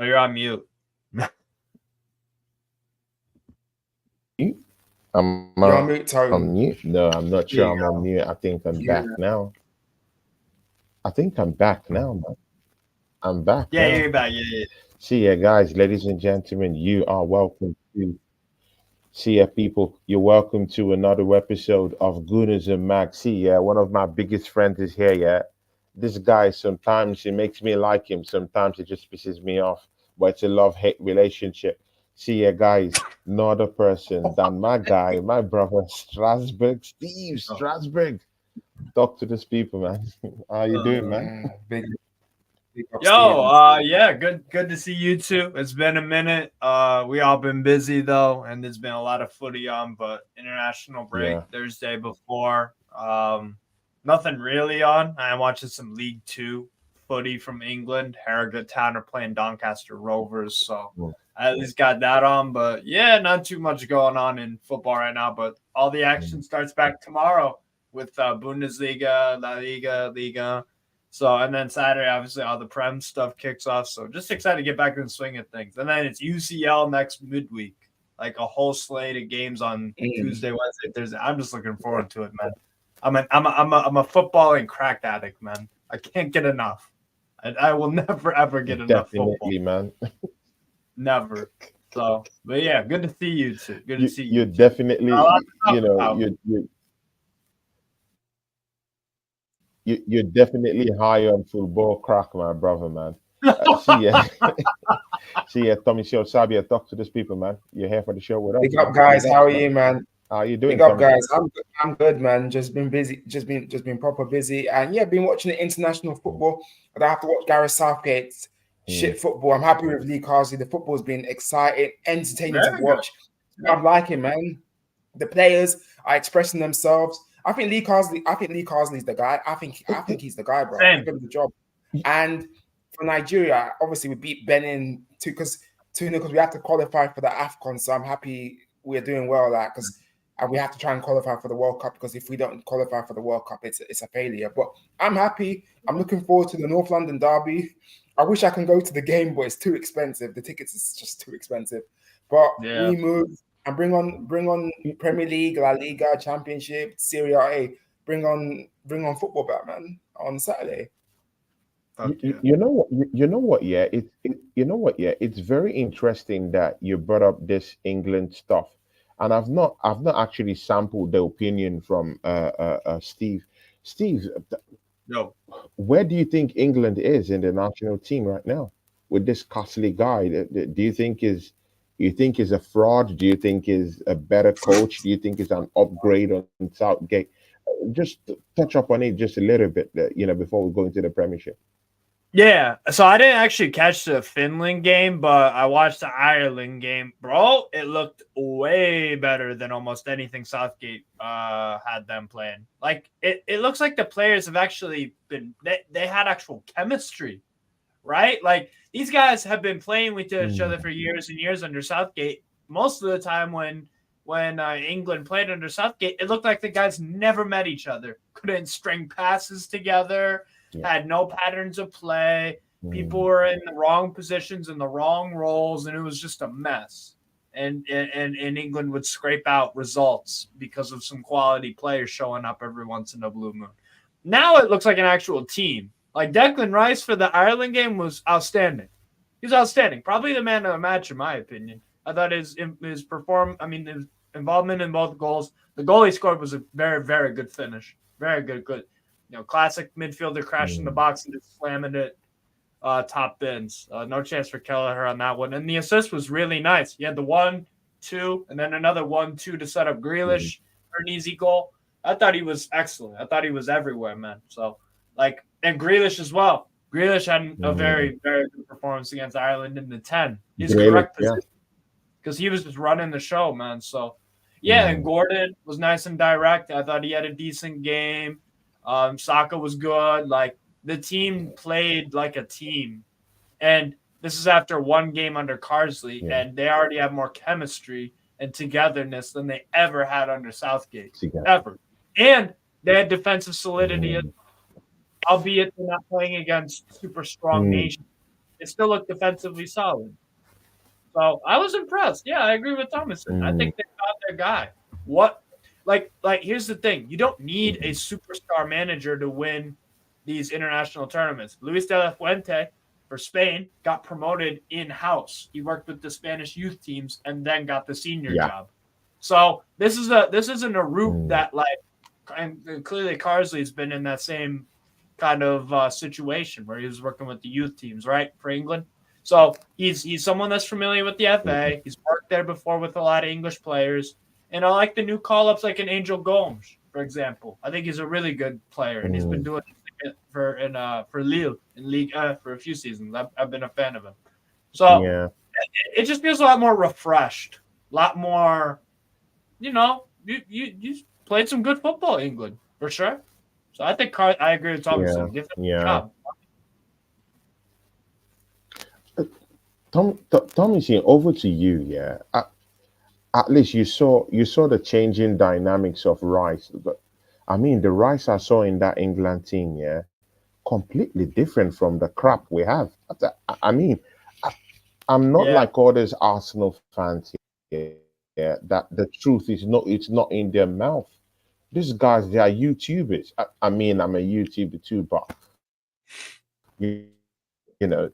Oh, you're on mute. I'm You're on mute, Tone. on mute. No, I'm not sure I'm on mute. I think I'm back now. I think I'm back now, man. I'm back Yeah, now. you're back. Yeah. See ya, guys, ladies and gentlemen. You are welcome to see ya, people. You're welcome to another episode of Gooners and Mag. See ya, one of my biggest friends is here. Yeah, this guy sometimes it makes me like him. Sometimes it just pisses me off. But it's a love-hate relationship. See ya, guys. No other person than my guy, my brother Strasbourg, Steve Strasbourg. Talk to these people, man. How you doing, man? Big up, Yo, yeah, good to see you too. It's been a minute. We all been busy though, and there's been a lot of footy on, but international break Yeah. Thursday before. Nothing really on. I am watching some League Two footy from England. Harrogate Town are playing Doncaster Rovers, so Mm. I at least got that on. But yeah, not too much going on in football right now. But all the action starts back tomorrow with Bundesliga, La Liga, Liga. So, and then Saturday, obviously, all the Prem stuff kicks off. So, just excited to get back in the swing of things. And then it's UCL next midweek, like a whole slate of games on Tuesday, Wednesday, Thursday. I'm just looking forward to it, man. I'm a footballing crack addict, man. I can't get enough. I will never ever get enough football. Definitely, man. Never. So, but yeah, good to see you too. Good to see you. You're definitely, you're definitely high on football crack, my brother, man. See ya, see ya, Tommy Show, Sabia. Talk to these people, man. You're here for the show with us. Big up, guys. How are you, man? How are you doing? Big up, Tommy? guys. I'm good, man. Just been busy, just been proper busy, and yeah, been watching the international football. But I have to watch Gareth Southgate's shit football. I'm happy with Lee Carsley. The football's been exciting, entertaining to watch. I'm liking, man. The players are expressing themselves. I think Lee Carsley's the guy. I think he's the guy, bro. He's doing the job. And for Nigeria, obviously we beat Benin because we have to qualify for the AFCON. So I'm happy we're doing well at because we have to try and qualify for the World Cup, because if we don't qualify for the World Cup, it's a failure. But I'm happy. I'm looking forward to the North London derby. I wish I can go to the game, but it's too expensive. The tickets is just too expensive. But we move and bring on Premier League, La Liga, Championship, Serie A. Bring on football back, man, on Saturday. You know what? Yeah, it's very interesting that you brought up this England stuff, and I've not actually sampled the opinion from Steve. Steve, no, where do you think England is in the national team right now with this costly guy? Do you think is a fraud? Do you think is a better coach? Do you think is an upgrade on Southgate? Just touch up on it just a little bit, before we go into the Premiership. Yeah, so I didn't actually catch the Finland game, but I watched the Ireland game. Bro, it looked way better than almost anything Southgate had them playing. Like, it looks like the players have actually been – they had actual chemistry, right? Like, these guys have been playing with each other for years and years under Southgate. Most of the time when England played under Southgate, it looked like the guys never met each other, couldn't string passes together, had no patterns of play. People were in the wrong positions and the wrong roles, and it was just a mess. And England would scrape out results because of some quality players showing up every once in a blue moon. Now it looks like an actual team. Like Declan Rice for the Ireland game was outstanding. He was outstanding. Probably the man of the match, in my opinion. I thought his involvement in both goals. The goal he scored was a very, very good finish. Very good. Classic midfielder crashing the box and just slamming it top bins. No chance for Kelleher on that one. And the assist was really nice. He had the 1-2 and then another 1-2 to set up Grealish for an easy goal. I thought he was excellent. I thought he was everywhere, man. So, and Grealish as well. Grealish had a very, very good performance against Ireland in the 10. His correct position. Because he was just running the show, man. So, and Gordon was nice and direct. I thought he had a decent game. Saka was good. Like, the team played like a team. And this is after one game under Carsley, and they already have more chemistry and togetherness than they ever had under Southgate. Ever. And they had defensive solidity, albeit they're not playing against super strong nations. they still look defensively solid. So I was impressed. Yeah, I agree with Thomason. I think they got their guy. What, like, here's the thing: you don't need a superstar manager to win these international tournaments. Luis de la Fuente for Spain got promoted in house. He worked with the Spanish youth teams and then got the senior job. So this isn't a route that and clearly Carsley's been in that same kind of situation where he was working with the youth teams, right, for England. So he's someone that's familiar with the FA. He's worked there before with a lot of English players. And I like the new call-ups like an Angel Gomes, for example. I think he's a really good player, and he's been doing it for Lille in League for a few seasons. I've been a fan of him. So it just feels a lot more refreshed, a lot more, you played some good football, England, for sure. So I think I agree with Thompson. Give them a job. Tommy, over to you. Yeah, at least you saw the changing dynamics of Rice. But I mean, the Rice I saw in that England team, yeah, completely different from the crap we have. I mean, I'm not like all these Arsenal fans here. Yeah, that the truth is it's not in their mouth. These guys, they are YouTubers. I mean, I'm a YouTuber too, but you know,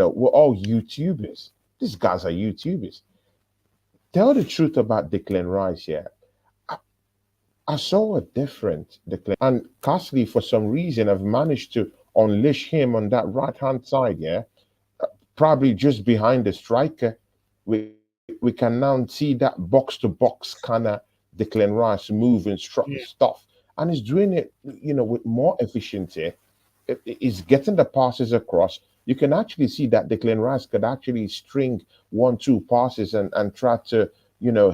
we're all YouTubers. These guys are YouTubers. Tell the truth about Declan Rice, yeah. I saw a different Declan. And Castley, for some reason, have managed to unleash him on that right-hand side, yeah. Probably just behind the striker. We can now see that box-to-box kind of Declan Rice move and stuff. And he's doing it, with more efficiency. He's getting the passes across. You can actually see that Declan Rice could actually string 1-2 passes and try to,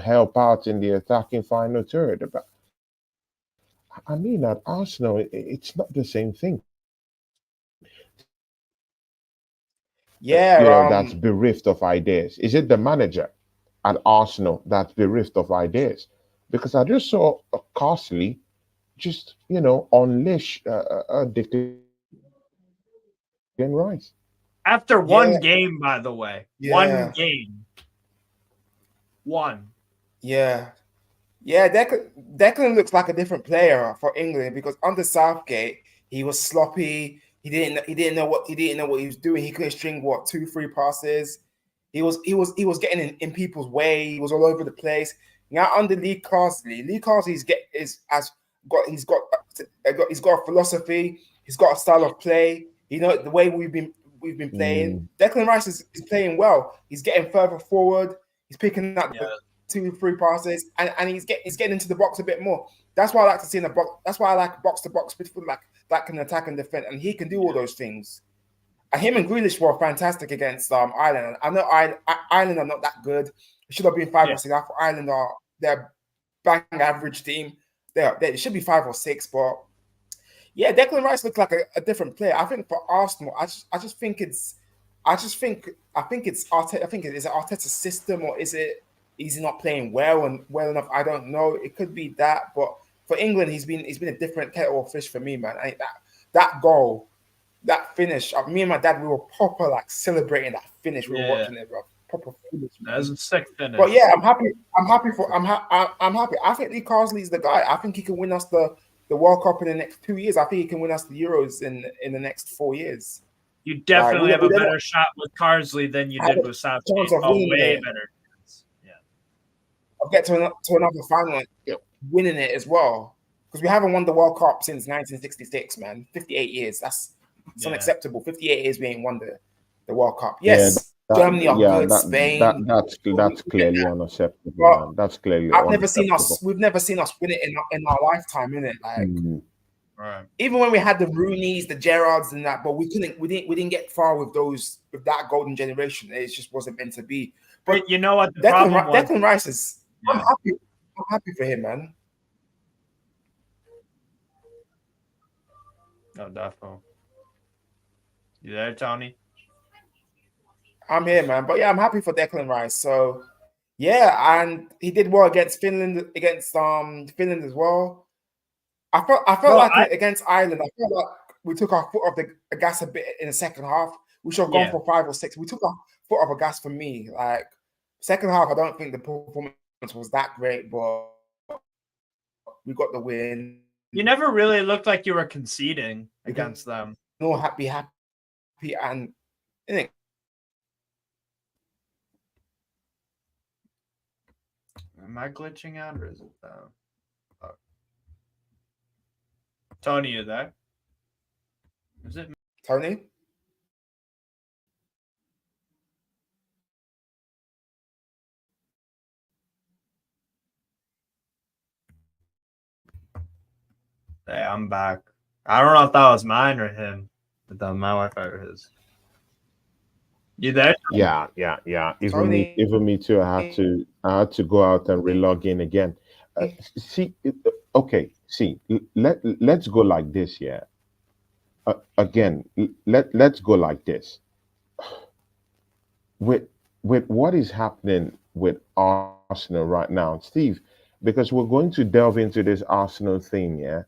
help out in the attacking final third. But I mean, at Arsenal, it's not the same thing. Yeah, that's bereft of ideas. Is it the manager at Arsenal that's bereft of ideas? Because I just saw Castley just, unleash Declan Rice. After one game, by the way. One game. One. Yeah. Yeah, Declan looks like a different player for England because under Southgate, he was sloppy. He didn't know what he was doing. He couldn't string 2-3 passes. He was getting in people's way. He was all over the place. Now under Lee Carsley he's got a philosophy. He's got a style of play. The way we've been playing. Declan Rice is playing well. He's getting further forward. He's picking up 2-3 passes, and he's getting into the box a bit more. That's why I like to see in the box. That's why I like box to box midfield, like that can attack and defend, and he can do all those things. And him and Grealish were fantastic against Ireland. I know Ireland are not that good. It should have been 5 or 6. I thought Ireland they're bang average team. They should be 5 or 6, but yeah, Declan Rice looks like a different player. I think for Arsenal, I think it's Arteta. I think is it Arteta's system, or is he not playing well enough? I don't know. It could be that, but for England, he's been a different kettle of fish for me, man. That goal, that finish. Me and my dad, we were proper celebrating that finish. We were watching it, bro. Proper finish. That was a sick finish. But yeah, I'm happy. I'm happy. I think Lee Carsley's the guy. I think he can win us the World Cup in the next 2 years. I think he can win us the Euros in the next 4 years. You definitely have a better shot with Carsley than you did with Southgate. Way better. Yeah. I'll get to another final, winning it as well, because we haven't won the World Cup since 1966, man. 58 years. That's unacceptable. 58 years we ain't won the World Cup. Yes, Germany are good. Spain. That's clearly unacceptable. Man. That's clearly. We've never seen us win it in our lifetime, innit? Right. Even when we had the Rooneys, the Gerrards, and that, but we didn't get far with that golden generation. It just wasn't meant to be. But you know what? Declan Rice is. Yeah. I'm happy for him, man. No, definitely. You there, Tony? I'm here, man. But yeah, I'm happy for Declan Rice. So yeah, and he did well against Finland as well. I felt against Ireland. our foot off the gas a bit in the second half. We should have gone for 5 or 6. We took our foot off the gas for me. Like second half, I don't think the performance was that great, but we got the win. You never really looked like you were conceding against them. No, happy, and innit? Am I glitching out or is it down? Oh. Tony, you there? Is it Tony? Hey, I'm back. I don't know if that was mine or him. But that was my Wi-Fi or his. You there? Yeah. Even me too. I had to go out and relog in again. Let's go like this. Yeah. Again, let's go like this. With what is happening with Arsenal right now, Steve, because we're going to delve into this Arsenal thing. Yeah.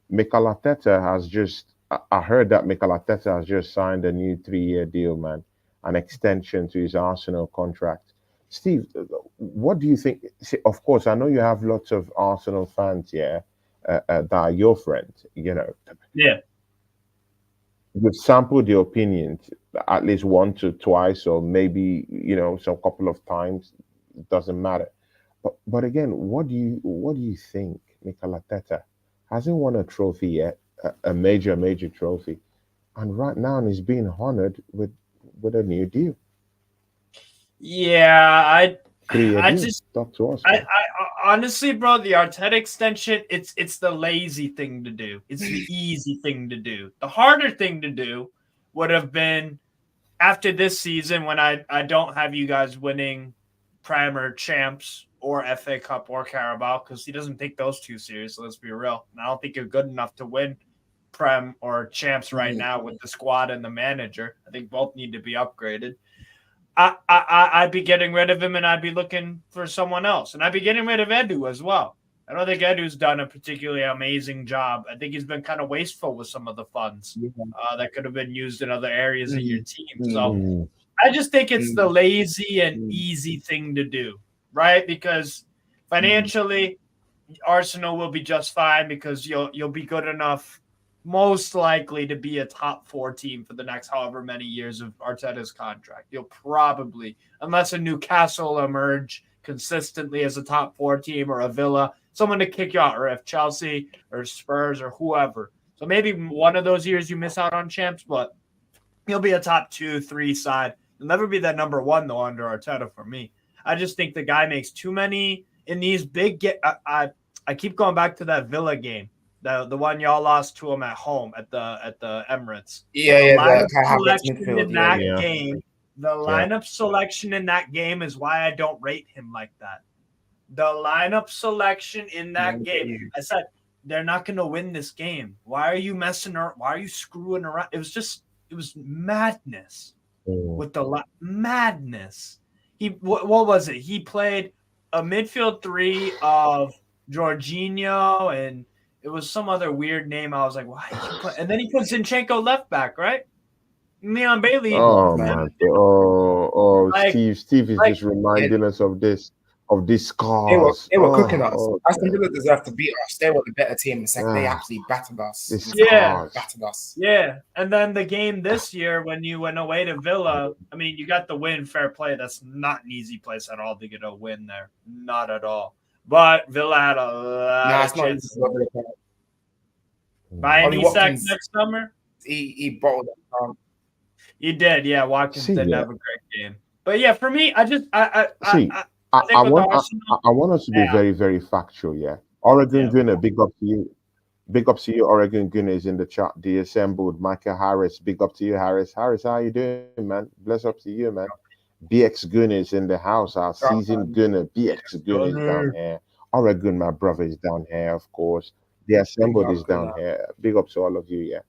Mikel Arteta has just. I heard that Mikel Arteta has just signed a new 3-year deal, man. An extension to his Arsenal contract. Steve, what do you think? See, of course, I know you have lots of Arsenal fans, that are your friends, Yeah. You've sampled your opinions at least once or twice, or maybe, some couple of times. It doesn't matter. But again, what do you think? Mikel Arteta hasn't won a trophy yet, a major trophy. And right now he's being honored with a new deal. Yeah, I deal. just talk to us. I honestly, bro, the Arteta extension, it's the lazy thing to do. It's the easy thing to do. The harder thing to do would have been after this season when I don't have you guys winning Premiership or FA Cup or Carabao, because he doesn't take those two seriously, let's be real. And I don't think you're good enough to win Prem or Champs right now with the squad and the manager. I think both need to be upgraded. I'd be getting rid of him and I'd be looking for someone else. And I'd be getting rid of Edu as well. I don't think Edu's done a particularly amazing job. I think he's been kind of wasteful with some of the funds that could have been used in other areas of your team. So I just think it's the lazy and easy thing to do, right? Because financially, Arsenal will be just fine because you'll be good enough, most likely, to be a top 4 team for the next however many years of Arteta's contract. You'll probably, unless a Newcastle emerge consistently as a top 4 team, or a Villa, someone to kick you out, or if Chelsea or Spurs or whoever. So maybe one of those years you miss out on champs, but you'll be a top 2, 3 side. You'll never be that number 1 though under Arteta for me. I just think the guy makes too many in these big. I keep going back to that Villa game. The one y'all lost to him at home at the Emirates. The lineup selection in that game is why I don't rate him like that. The lineup selection in that game, I said they're not going to win this game. Why are you messing around? Why are you screwing around? It was madness with the madness. What was it? He played a midfield 3 of Jorginho and it was some other weird name. I was like, why? And then he put Zinchenko left back, right? Leon Bailey. Oh man! Like, Steve is just reminding us of this scars. They were cooking us. Aston Villa deserved to beat us. They were the better team. They absolutely battered us. Battered us. Yeah, and then the game this year when you went away to Villa, I mean, you got the win, fair play. That's not an easy place at all to get a win there. Not at all. But Villa had a lot of chances. Buying Isak next summer? He bottled it. He did, yeah. Watkins didn't have a great game. But yeah, for me, I want us to be very, very factual, yeah. Oregon Gunner, big up to you. Big up to you, Oregon Gunners in the chat. The assembled Michael Harris, big up to you, Harris. Harris, how you doing, man? Bless up to you, man. BX Gunners in the house, our seasoned Gunner. BX Gunners down here. Oregon, my brother, is down here, of course. The assembled is down here. Big up to all of you, yeah.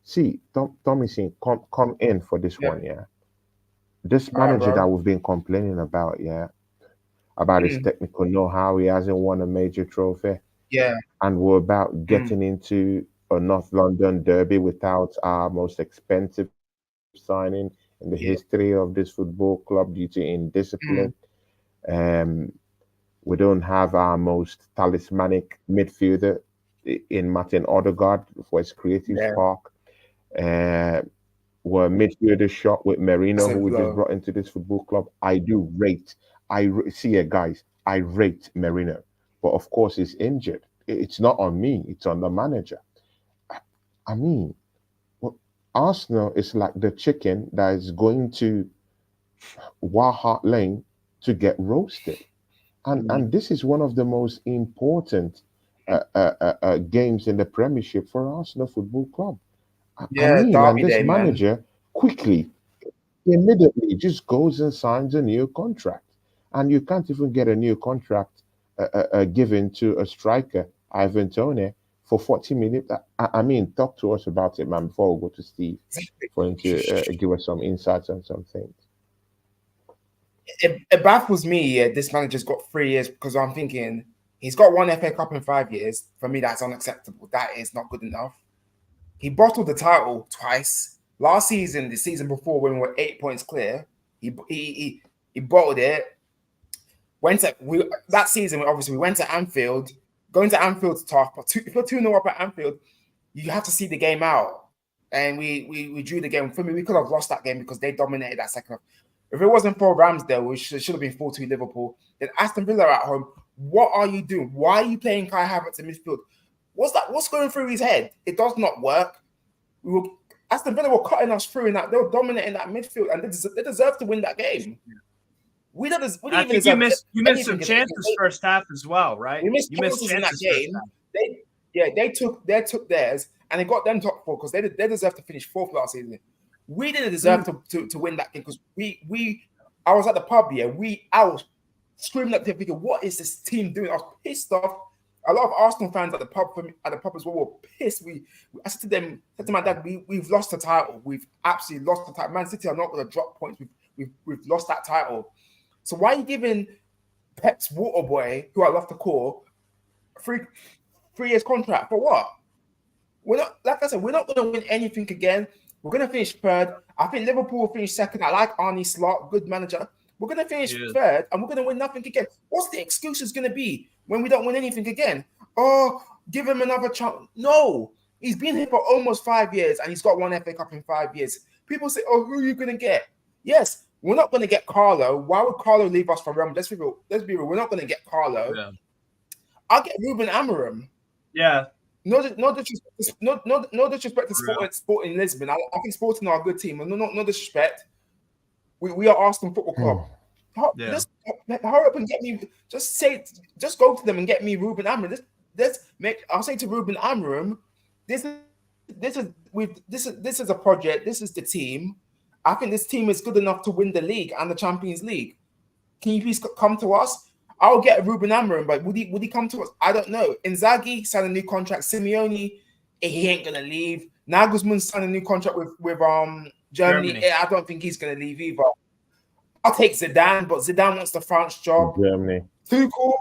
See, Tommy Singh, come in for this one, yeah. This manager that we've been complaining about, yeah, about his technical know-how, he hasn't won a major trophy. Yeah. And we're about getting into a North London derby without our most expensive signing in the history of this football club due to indiscipline. Um, we don't have our most talismanic midfielder in Martin Odegaard for his creative spark. We're midfielder shot with Merino, who we just brought into this football club. I do rate. See it, guys. I rate Merino, but of course he's injured. It's not on me. It's on the manager. I mean, Arsenal is like the chicken that is going to Hart Lane to get roasted. And this is one of the most important games in the Premiership for Arsenal Football Club. I mean, and this manager quickly, immediately just goes and signs a new contract. And you can't even get a new contract given to a striker, Ivan Toney, for 40 minutes. I mean, talk to us about it, man, before we go to Steve, for him to give us some insights on some things. It baffles me. This manager's got 3 years, because I'm thinking he's got 1 FA Cup in 5 years. For me, that's unacceptable. That is not good enough. He bottled the title twice. Last season, the season before, when we were 8 points clear, he bottled it. That season, obviously, we went to Anfield. Going to Anfield's tough, but if you're 2-0 up at Anfield, you have to see the game out. And we drew the game. For me, we could have lost that game because they dominated that second half. If it wasn't for Ramsdale, which should have been 4-2 Liverpool, then Aston Villa at home, what are you doing? Why are you playing Kai Havertz in midfield? What's going through his head? It does not work. Aston Villa were cutting us through in that. They were dominating that midfield, and they deserve to win that game. I think you missed some chances first half as well, right? You missed chances in that game. They took theirs, and they got them top 4 because they deserve to finish 4th last season. We didn't deserve to win that game because I was at the pub, I was screaming at the thinking, what is this team doing? I was pissed off. A lot of Arsenal fans at the pub as well were pissed. I said to my dad, we've lost the title. We've absolutely lost the title. Man City are not going to drop points. We've lost that title. So why are you giving Pep's water boy, who I love to call, 3 years contract for what? We're not, like I said, we're not going to win anything again. We're going to finish 3rd. I think Liverpool will finish 2nd. I like Arne Slot, good manager. We're going to finish 3rd, and we're going to win nothing again. What's the excuses going to be when we don't win anything again? Oh, give him another chance. No, he's been here for almost 5 years, and he's got 1 FA Cup in 5 years. People say, oh, who are you going to get? Yes, we're not going to get Carlo. Why would Carlo leave us for Rome? Let's be real. We're not going to get Carlo. Yeah. I'll get Ruben Amorim. Yeah. No disrespect to Sporting Lisbon. I think Sporting are a good team. No disrespect. We are Arsenal Football Club. Just hurry up and get me. Just go to them and get me Ruben Amorim. I'll say to Ruben Amorim, this is a project. This is the team. I think this team is good enough to win the league and the Champions League. Can you please come to us? I'll get Ruben Amorim, but would he come to us? I don't know. Inzaghi signed a new contract. Simeone, he ain't gonna leave. Nagelsmann signed a new contract with Germany. I don't think he's gonna leave either. I'll take Zidane, but Zidane wants the France job. Germany. Tuchel,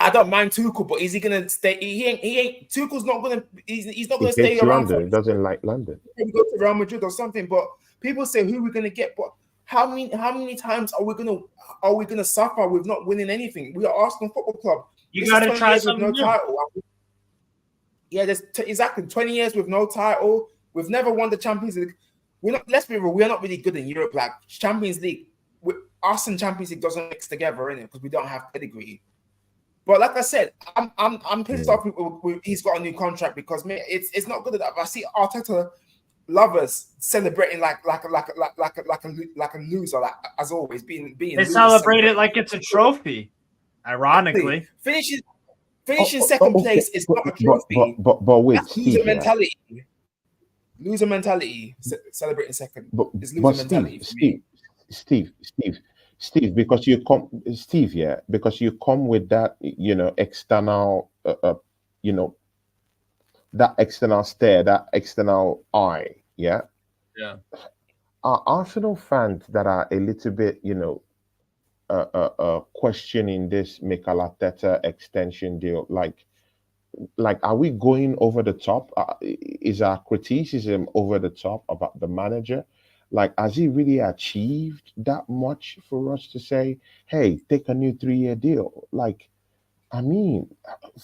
I don't mind Tuchel, but is he gonna stay? He ain't. Tuchel's not gonna. He's not gonna stay around. He doesn't like London. Maybe go to Real Madrid or something. But people say who we're gonna get, but. How many times are we gonna suffer with not winning anything? We are Arsenal Football Club. You got to try something with no title. Yeah, there's exactly 20 years with no title. We've never won the Champions League. Let's be real. We're not really good in Europe. Like Champions League, us and Champions League doesn't mix together in it because we don't have pedigree. But like I said, I'm pissed off. He's got a new contract because it's not good enough. I see Arteta lovers celebrating like a loser, like as always being. They celebrate it like it's a trophy. Ironically, finishing second place is not a trophy. But wait, that's loser mentality. Loser mentality. Celebrating second is loser mentality. Steve, because you come, because you come with that, external, that external stare, that external eye, yeah. Are Arsenal fans that are a little bit, questioning this Mikel Arteta extension deal? Like, like, are we going over the top? Is our criticism over the top about the manager? Like, has he really achieved that much for us to say, hey, take a new 3-year deal? Like, I mean,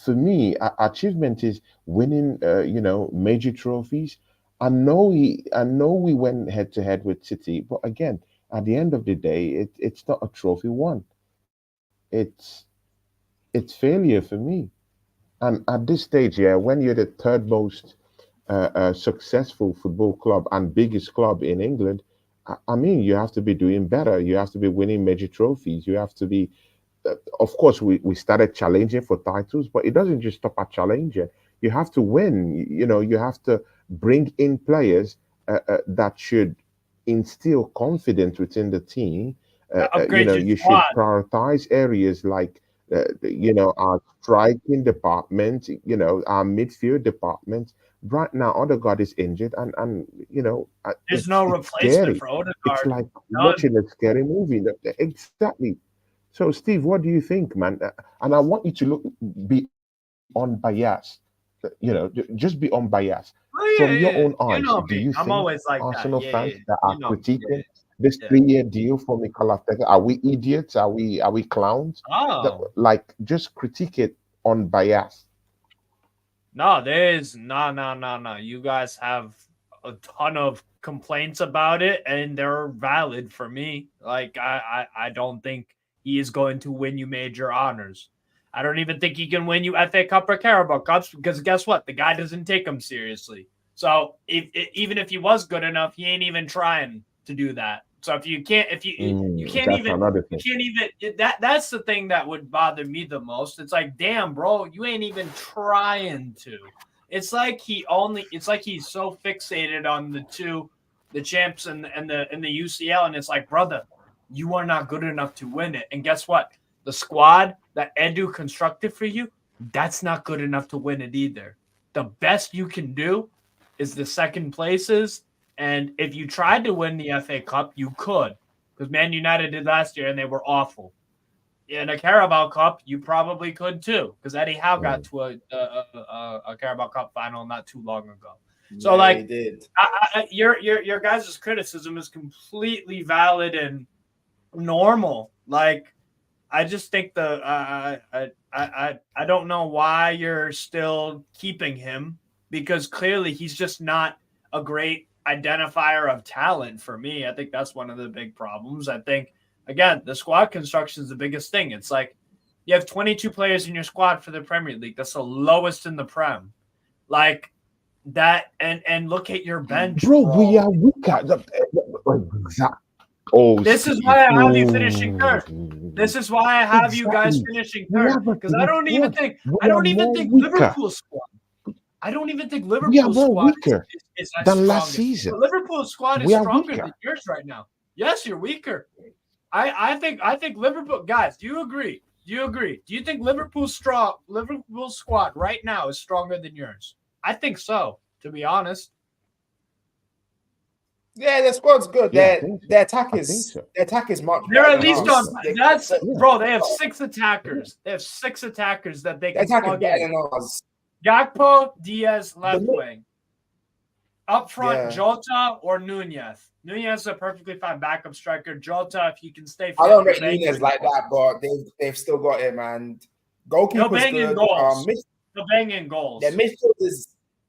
for me, achievement is winning, major trophies. I know we went head to head with City, but again, at the end of the day, it's not a trophy won. It's it's failure for me. And at this stage, yeah, when you're the third most successful football club and biggest club in England, I mean, you have to be doing better. You have to be winning major trophies. You have to be of course, we started challenging for titles, but it doesn't just stop at challenging. You have to win. You have to bring in players that should instill confidence within the team. Upgrade your You should squad. prioritize areas like, our striking department, our midfield department. Right now, Odegaard is injured, and There's no it's replacement scary. for It's Odegaard. like None. watching a scary movie. Exactly. So, Steve, what do you think, man? And I want you to be unbiased. Just be unbiased. Oh From yeah, your yeah. own You eyes, know do me. you I'm think always like that. Arsenal Yeah, yeah, fans yeah. that You are know me. Yeah, critiquing this yeah. 3-year deal for Mikel Arteta, are we idiots? Are we clowns? Oh Like, just critique it unbiased. no, there's no. You guys have a ton of complaints about it, and they're valid for me. Like I don't think he is going to win you major honors. I don't even think he can win you FA Cup or Carabao Cups because guess what? The guy doesn't take them seriously. So even if he was good enough, he ain't even trying to do that. So if you can't, if you can't That's even another you thing. can't even that's the thing that would bother me the most. It's like, damn, bro, you ain't even trying to. It's like he's so fixated on the champs and the UCL, and it's like, brother, you are not good enough to win it. And guess what? The squad that Edu constructed for you, that's not good enough to win it either. The best you can do is the second places. And if you tried to win the FA Cup, you could, because Man United did last year and they were awful. In a Carabao Cup, you probably could too, because Eddie Howe got Mm. to a Carabao Cup final not too long ago. So, Yeah, he like, did. your guys' criticism is completely valid and normal. Like, I just think I don't know why you're still keeping him, because clearly he's just not a great identifier of talent for me. I think that's one of the big problems. I think, again, the squad construction is the biggest thing. It's like you have 22 players in your squad for the Premier League. That's the lowest in the Prem. Like that, and look at your bench, Bro, we bro. are weaker. Exactly. Oh, This is why Steve. I have you finishing third. This is why I have you guys Exactly. finishing We third, have a because I don't even squad. think We are more weaker. Liverpool's squad. I don't even think We are Liverpool's more squad weaker is as than last strong as, season. but Liverpool's squad is We are stronger weaker. than yours right now. Yes, you're weaker. I think Liverpool guys. Do you agree? Do you agree? Do you think Liverpool's squad right now is stronger than yours? I think so. To be honest, Yeah, the squad's good. Yeah, I think so. Their attack I think is so. much they're better at than I least think us. on. so. That's Yeah. bro. They have 6 attackers. They have 6 attackers that they Their can attack is plug better in. than us. Gakpo, Diaz, The left ma- wing. Up front, Yeah. Jota or Nunez. Nunez is a perfectly fine backup striker. Jota, if he can stay fit, I don't he'll rate bang you Nunez in like goals. that, but they've still got him, and He'll goalkeeper's bang in good. goals. He'll bang in goals.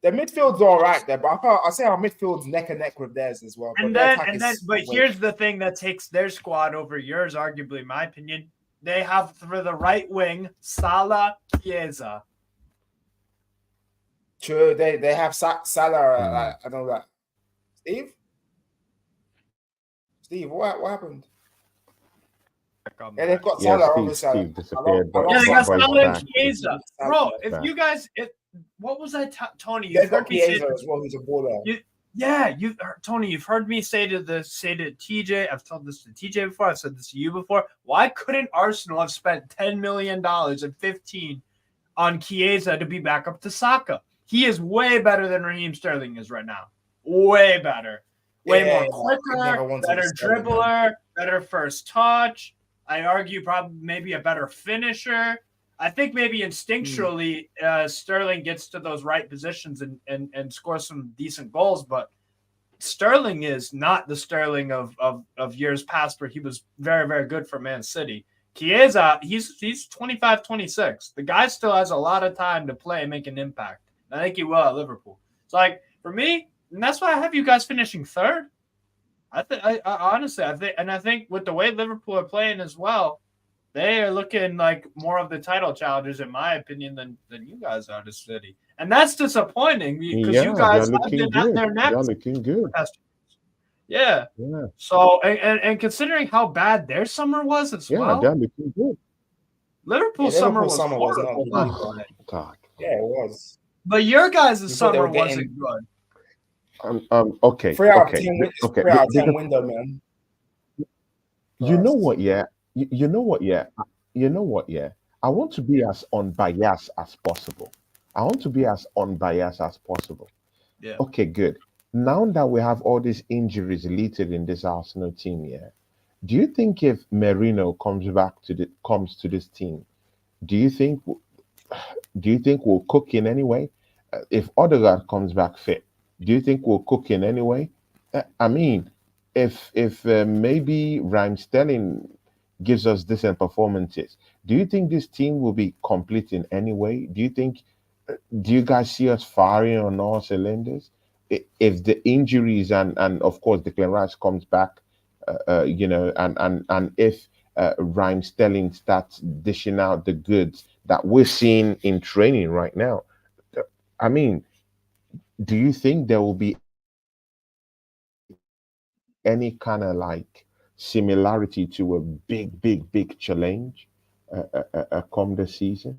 Their midfield's all right there, but I say our midfield's neck and neck with theirs as well. But And their then, attack and then, is but way. here's the thing that takes their squad over yours, arguably, in my opinion. They have for the right wing Salah, Chiesa. True, they have Salah. I know that. Steve, what happened? Yeah, they've got Yeah, Salah, obviously. Steve disappeared, Yeah, they got but he's Salah and back. Chiesa. Bro, if you guys, what was that, Tony? They've got Chiesa as well, who's a baller. Tony, you've heard me say to TJ. I've told this to TJ before. I've said this to you before. Why couldn't Arsenal have spent $10 million and 15 on Chiesa to be back up to Saka? He is way better than Raheem Sterling is right now. Way better. Way more quicker, better dribbler, better first touch. I argue probably maybe a better finisher. I think maybe instinctually Sterling gets to those right positions and scores some decent goals, but Sterling is not the Sterling of years past where he was very, very good for Man City. Chiesa, he's 25, 26. The guy still has a lot of time to play and make an impact. I think he will at Liverpool. So, like, for me, and that's why I have you guys finishing third. I honestly, I think with the way Liverpool are playing as well, they are looking like more of the title challengers, in my opinion, than you guys are to City. And that's disappointing because you guys have been at their necks. They're looking good. Yeah. So, and considering how bad their summer was as well. Yeah, they're looking good. Liverpool's summer was horrible. Oh, God. Yeah, it was. But your guys' summer wasn't good. Okay. 3 out of 10. Okay. 3 out of 10 window, man. You know what? Yeah. You know what? Yeah. You know what? Yeah. I want to be as unbiased as possible. Yeah. Okay. Good. Now that we have all these injuries littered in this Arsenal team, yeah. Do you think if Merino comes to this team, do you think we'll cook in anyway? If Odegaard comes back fit, do you think we'll cook in anyway? I mean, if maybe Raheem Sterling gives us decent performances, do you think this team will be complete in any way? Do you guys see us firing on all cylinders? If the injuries and of course Declan Rice comes back, and if Raheem Sterling starts dishing out the goods that we're seeing in training right now, I mean, do you think there will be any kind of like similarity to a big challenge come this season?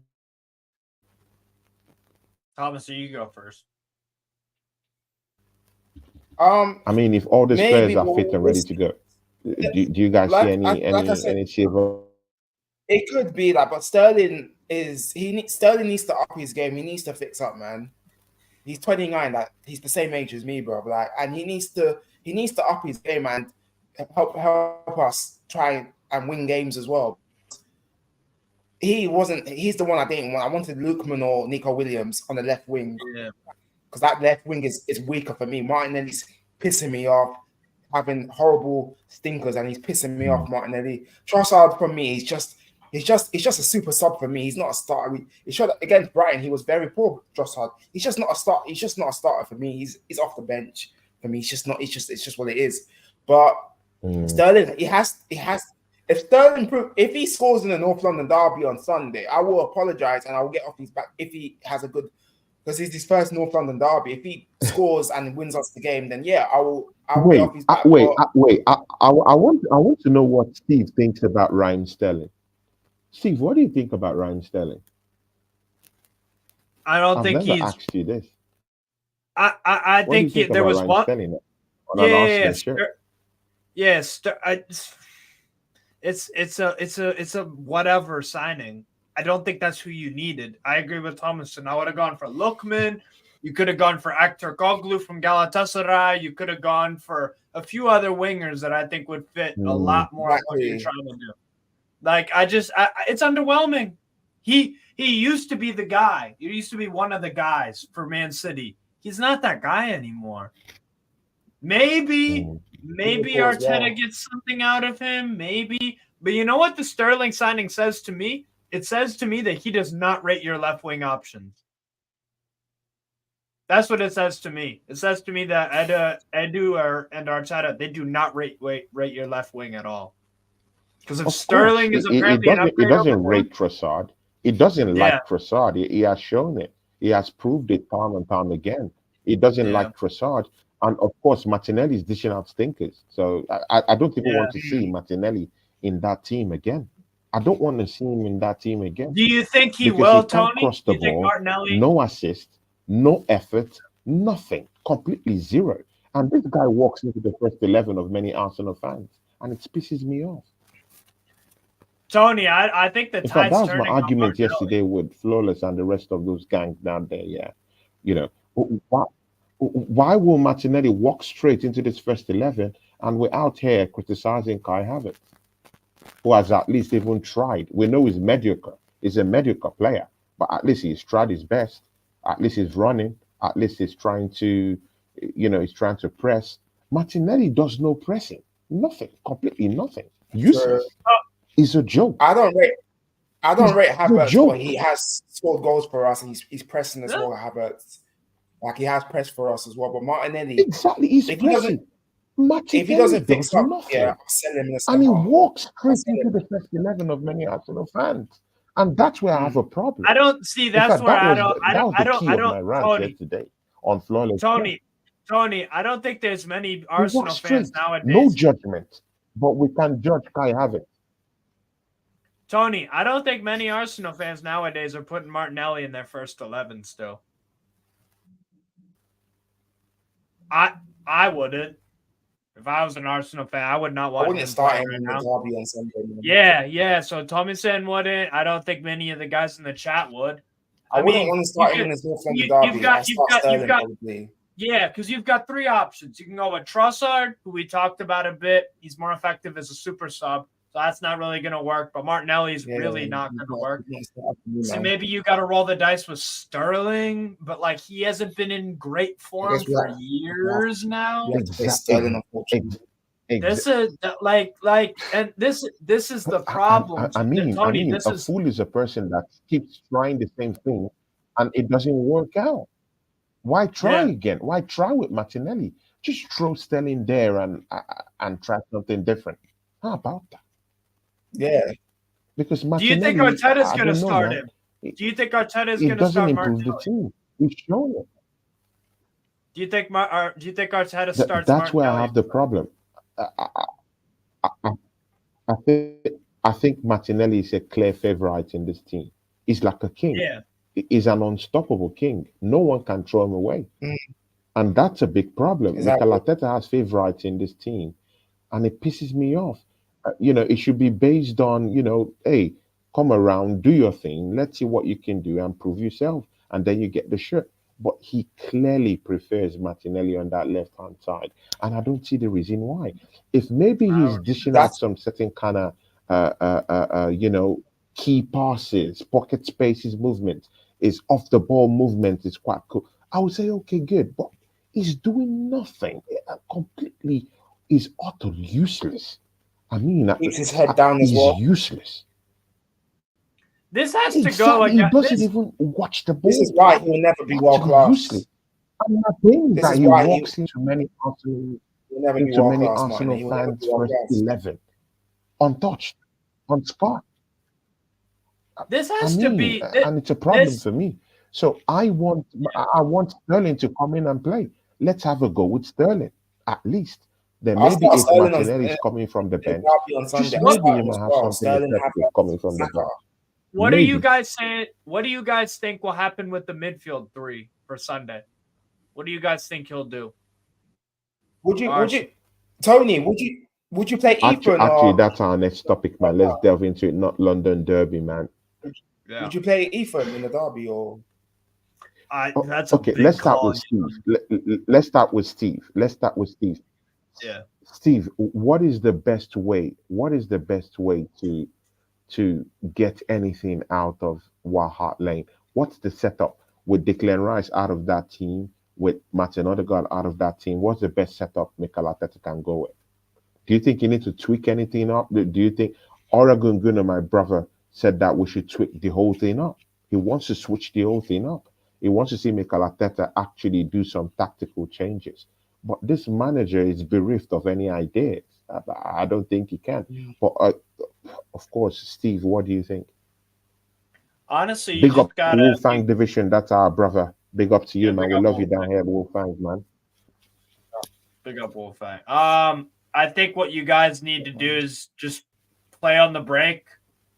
Thomas, so you go first. I mean, if all these players are fit and ready to go, do you guys see any silver? It could be that, but Sterling needs to up his game. He needs to fix up, man. He's 29. Like, he's the same age as me, bro. Like, and he needs to up his game and help us try and win games as well. He's the one I didn't want. I wanted Lookman or Nico Williams on the left wing. Yeah. Because that left wing is weaker for me. Martinelli's pissing me off, having horrible stinkers, and he's pissing me off. Martinelli. Trossard for me, he's just a super sub for me. He's not a starter. He showed against Brighton, he was very poor. Trossard. He's just not a start. He's just not a starter for me. He's off the bench for me. It's just what it is. But Sterling, he has. If Sterling if he scores in the North London derby on Sunday, I will apologize and I will get off his back if he has a good. Because it's his first North London derby. If he scores and wins us the game, then yeah, I will get off his back. Wait. I want to know what Steve thinks about Raheem Sterling. Steve, what do you think about Raheem Sterling? I don't think he's asked you this. I think there was one. It's a whatever signing. I don't think that's who you needed. I agree with Thomason. I would have gone for Lookman. You could have gone for Akhtar Koglu from Galatasaray. You could have gone for a few other wingers that I think would fit a lot more what you're trying to do. Like, it's underwhelming. He used to be the guy. He used to be one of the guys for Man City. He's not that guy anymore. Maybe Arteta gets something out of him. Maybe. But you know what the Sterling signing says to me? It says to me that he does not rate your left wing options. That's what it says to me. It says to me that Edu and Arteta, they do not rate your left wing at all. Because if Sterling is apparently it doesn't rate Trossard. It doesn't like Trossard. He has shown it. He has proved it time and time again. It doesn't like Trossard. And of course, Martinelli is dishing out stinkers. So I don't think we want to see Martinelli in that team again. I don't want to see him in that team again. Do you think he will, Tony? Cross the ball, no assist, no effort, nothing, completely zero. And this guy walks into the first 11 of many Arsenal fans, and it pisses me off. Tony, I think the tide's turning. That was my argument yesterday with Flawless and the rest of those gangs down there. Yeah, you know, why will Martinelli walk straight into this first 11 and we're out here criticizing Kai Havertz, who has at least even tried? We know he's mediocre. He's a mediocre player, but at least he's tried his best. At least he's running. At least he's trying to, he's trying to press. Martinelli does no pressing. Nothing. Completely nothing. Useless. He's a joke. I don't rate Havertz, joke. but he has scored goals for us, and he's pressing as well. Havertz, like he has pressed for us as well. But Martinelli, exactly, he's pressing. If he doesn't fix up, nothing. yeah, I'll sell him in the and he walks straight into the first 11 of many Arsenal fans, and that's where I have a problem. I don't see. That's fact, where that I was don't. the, that was the key of my rant Tony, here today on flawless. Tony, I don't think there's many Arsenal fans nowadays. No judgment, but we can judge Kai Havertz. Tony, I don't think many Arsenal fans nowadays are putting Martinelli in their first 11 still. I wouldn't. If I was an Arsenal fan, I would not want him start him in the derby on Sunday. Yeah. So Tommyson wouldn't. I don't think many of the guys in the chat would. I wouldn't want to start him in his North London derby. Yeah, because you've got three options. You can go with Trossard, who we talked about a bit. He's more effective as a super sub, so that's not really going to work. But Martinelli's really not going to work. So maybe you got to roll the dice with Sterling, but like he hasn't been in great form for years now. Sterling, unfortunately. This is and this is the problem. I mean, a fool is a person that keeps trying the same thing and it doesn't work out. Why try again? Why try with Martinelli? Just throw Sterling there and try something different. How about that? Yeah. Because Martinelli, do you think Arteta's going to start him? Do you think Arteta's going to start Martinelli? The team. He's shown it. Do you think Arteta starts? That's where I have the problem. I think Martinelli is a clear favorite in this team. He's like a king. Yeah. Is an unstoppable king. No one can throw him away. And that's a big problem. Exactly. Mikel Arteta has favorites in this team, and it pisses me off. It should be based on, hey, come around, do your thing, let's see what you can do and prove yourself, and then you get the shirt. But he clearly prefers Martinelli on that left-hand side, and I don't see the reason why. If maybe he's dishing out some certain kind of, key passes, pocket spaces movement, is off the ball movement is quite cool, I would say, okay, good. But he's doing nothing. Completely, he's utterly useless. I mean, keeps his head down as well. He's useless. This has to go like he doesn't even watch the ball. This is why he'll never be world class. I'm not saying that he walks into many Arsenal, fans first 11 untouched, unscarred. This has to be, and it's a problem for me. So I want Sterling to come in and play. Let's have a go with Sterling at least. Then maybe if Martinelli is coming from the bench, just maybe you might have something coming from the bench. What do you guys say? What do you guys think will happen with the midfield three for Sunday? What do you guys think he'll do? Would you, Tony? Would you play Ethan? Actually, that's our next topic, man. Let's delve into it. Not London derby, man. Yeah. Would you play Ethan in the derby or? That's okay. Let's start with Steve. Let's start with Steve. Yeah. Steve, what is the best way? What is the best way to get anything out of Hart Lane? What's the setup with Declan Rice out of that team, with Martin Odegaard out of that team? What's the best setup Mikel Arteta can go with? Do you think you need to tweak anything up? Do you think Oregon Gunnar, my brother, said that we should tweak the whole thing up? He wants to switch the whole thing up. He wants to see Mikel Arteta actually do some tactical changes. But this manager is bereft of any ideas. I don't think he can. But of course, Steve, what do you think? Honestly, big up Wolfang Division. That's our brother. Big up to you, man. We love you down here, Wolfang, man. Big up Wolfang. I think what you guys need to do is just play on the break.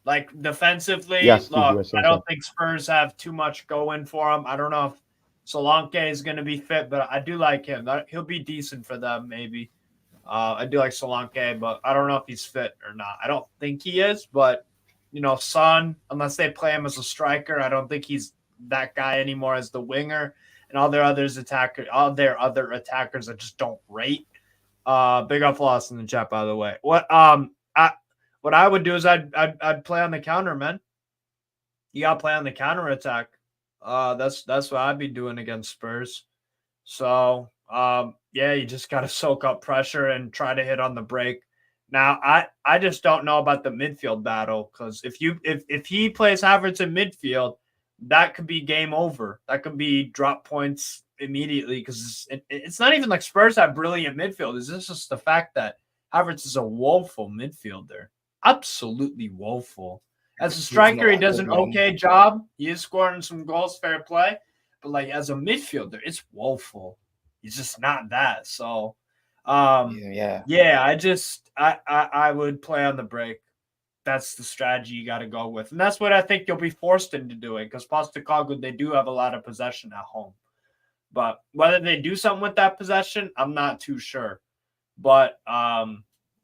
Like defensively, yes, look, I don't think Spurs have too much going for them. I don't know if Solanke is going to be fit, but I do like him. He'll be decent for them, maybe. I do like Solanke, but I don't know if he's fit or not. I don't think he is, but, Son, unless they play him as a striker, I don't think he's that guy anymore as the winger. And all their other attackers I just don't rate. Big up loss in the chat, by the way. What I would do is I'd play on the counter, man. You got to play on the counterattack. That's what I'd be doing against Spurs. So, yeah, you just got to soak up pressure and try to hit on the break. Now, I just don't know about the midfield battle, because if he plays Havertz in midfield, that could be game over. That could be drop points immediately, because it's not even like Spurs have brilliant midfield. It's just the fact that Havertz is a woeful midfielder. Absolutely woeful. As a striker, he does an okay job. He is scoring some goals, fair play. But like as a midfielder, it's woeful. He's just not that. So I would play on the break. That's the strategy you got to go with. And that's what I think you'll be forced into doing, because Postecoglou, they do have a lot of possession at home. But whether they do something with that possession, I'm not too sure. But I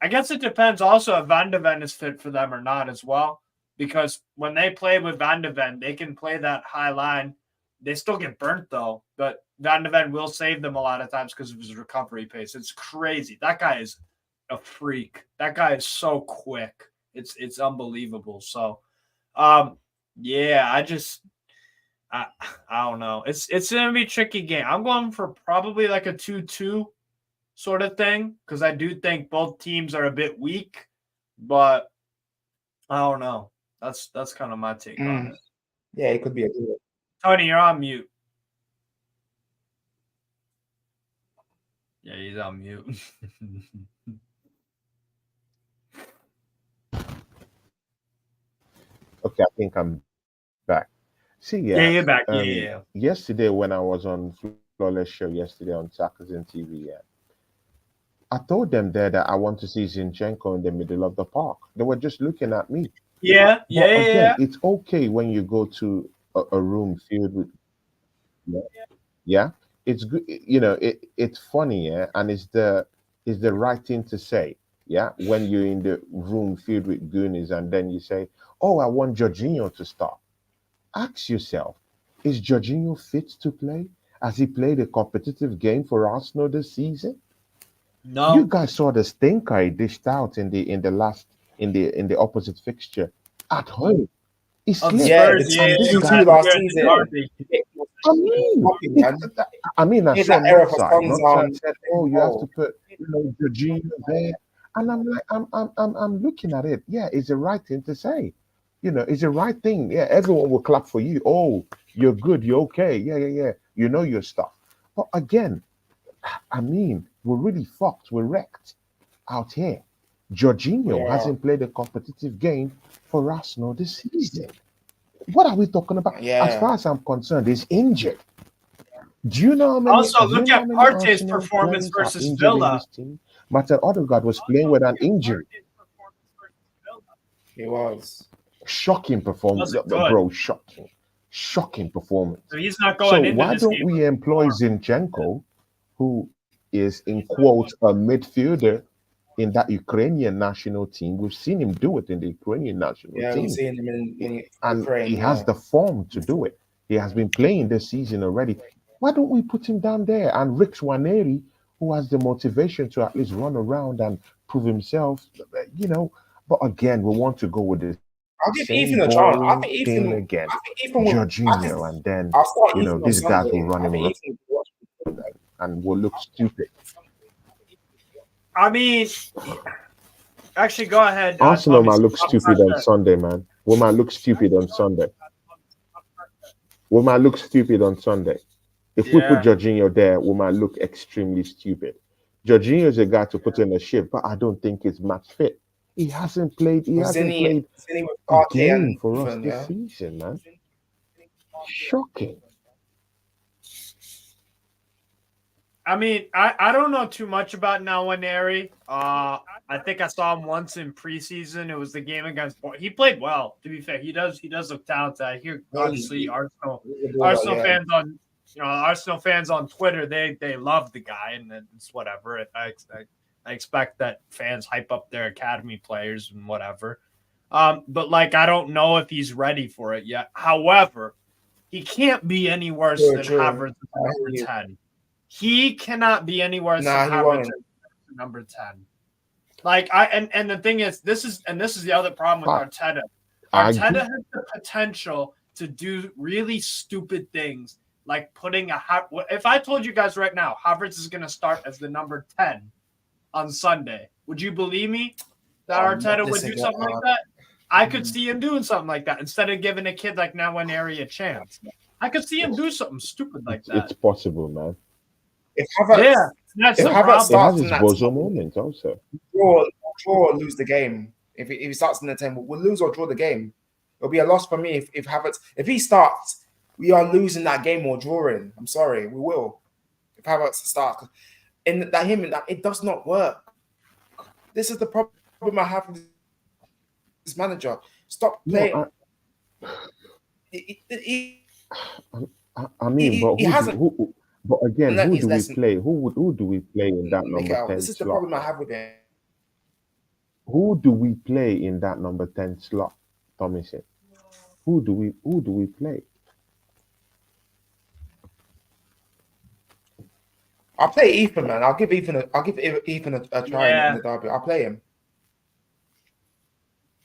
guess it depends also if Van de Ven is fit for them or not as well. Because when they play with Van de Ven, they can play that high line. They still get burnt, though. But Van de Ven will save them a lot of times because of his recovery pace. It's crazy. That guy is a freak. That guy is so quick. It's unbelievable. So, yeah, I don't know. It's going to be a tricky game. I'm going for probably like a 2-2 sort of thing, because I do think both teams are a bit weak. But I don't know. That's kind of my take on it. Yeah, it could be a good one. Tony, you're on mute. Yeah, he's on mute. Okay, I think I'm back. See, Yeah, you're back. Yeah. Yesterday when I was on Flawless Show yesterday on Sarkazin TV, I told them there that I want to see Zinchenko in the middle of the park. They were just looking at me. Yeah. It's okay when you go to a room filled with, it's good. It's funny, and it's the right thing to say, when you're in the room filled with goonies, and then you say, "Oh, I want Jorginho to start." Ask yourself, is Jorginho fit to play? Has he played a competitive game for Arsenal this season? No. You guys saw the stinker he dished out in the opposite fixture at home. He slipped. Last season. I mean, I saw not said, "Oh, you have to put Jorginho there," and I'm like, I'm looking at it. Yeah, it's the right thing to say. It's the right thing. Yeah, everyone will clap for you. Oh, you're good. You're okay. Yeah. You know your stuff. But again, I mean, we're really fucked. We're wrecked out here. Jorginho hasn't played a competitive game for Arsenal this season. What are we talking about? As far as I'm concerned, he's injured. Do you know how many? Also, look at Partey's performance versus Villa. Martin Odegaard was playing with an injury. He was. Shocking performance, bro. Shocking performance. So he's not going into why this don't game. we employ Zinchenko, who is in quotes a midfielder in that Ukrainian national team? We've seen him do it in the Ukrainian national team. We've seen him in and Ukraine, he has the form to do it. He has been playing this season already. Why don't we put him down there? And Rick Swaneri, who has the motivation to at least run around and prove himself, But again, we want to go with this. I'll give Ethan a chance. I think Ethan again. Ethan Jorginho, and then these guys will run him and will look stupid. I mean, actually, go ahead. Arsenal might look stupid on Sunday, man. We might look stupid on Sunday. If we put Jorginho there, we might look extremely stupid. Jorginho is a guy to put in a shift, but I don't think he's match fit. He hasn't played. He hasn't played a game for us this season, man. Shocking. I mean, I don't know too much about Nwaneri. I think I saw him once in preseason. It was the game against. He played well. To be fair, he does look talented. I hear obviously Arsenal fans on Arsenal fans on Twitter. They love the guy, and it's whatever. I expect that fans hype up their academy players and whatever. But I don't know if he's ready for it yet. However, he can't be any worse than Havertz number 10. He cannot be any worse than Havertz number 10. And the thing is, this is the other problem with Arteta. Arteta has the potential to do really stupid things, like putting if I told you guys right now, Havertz is going to start as the number 10 on Sunday, would you believe me that Arteta would do something like that? I could see him doing something like that instead of giving a kid like Nwaneri a chance. I could see him do something stupid like that. It's possible, man. If Havertz, that's if the Havertz problem. It starts has in its that bozo moments also. draw or lose the game. If he starts in the 10, we'll lose or draw the game. It'll be a loss for me if Havertz. If he starts, we are losing that game or drawing. I'm sorry, we will. If Havertz starts, it does not work. This is the problem I have with this manager. Stop playing. No, but again, who do we play? Who do we play in that number 10 This is the slot? problem I have with it. Who do we play in that number 10 slot, Thomason? Who do we play? I'll play Ethan, man. I'll give Ethan a try in the derby. I'll play him.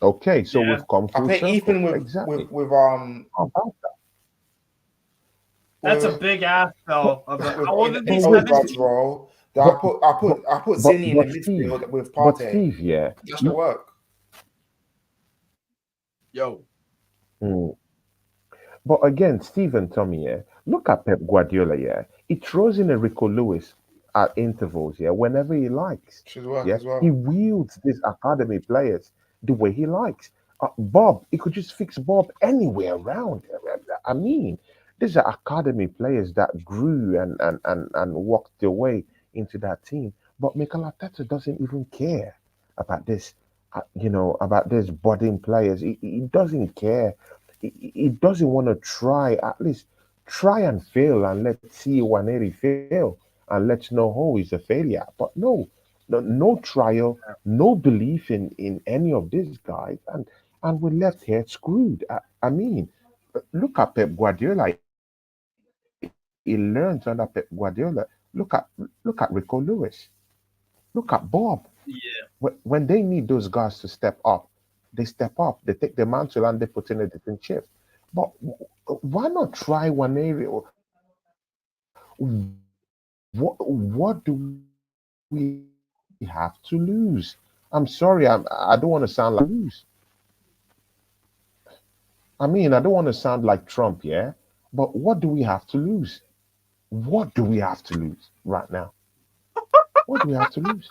Okay, so we've come full I'll play circle. Ethan with How about that? That's a big ask, though. Role. I'll put Zinni in the midfield with Partey. But Steve, yeah, that should work. Yo. But again, Steve and Tommy, yeah, look at Pep Guardiola, yeah. He throws in a Rico Lewis at intervals, yeah, whenever he likes. Should work yeah? as well. He wields these academy players the way he likes. Bob, he could just fix Bob anywhere around. I mean, these are academy players that grew and walked their way into that team. But Mikel Arteta doesn't even care about this, about these budding players. He doesn't care. He doesn't want to try, at least try and fail, and let's see Nwaneri fail, and let's know, oh, he's a failure. But no trial, no belief in any of these guys, and we're left here screwed. I mean, look at Pep Guardiola. He learns under Pep Guardiola. Look at Rico Lewis. Look at Bob. Yeah. When they need those guys to step up, they step up. They take the mantle and they put in a different shift. But why not try one area? What do we have to lose? I'm sorry, I don't want to sound like lose. I mean, I don't want to sound like Trump, yeah? But what do we have to lose? What do we have to lose right now? What do we have to lose?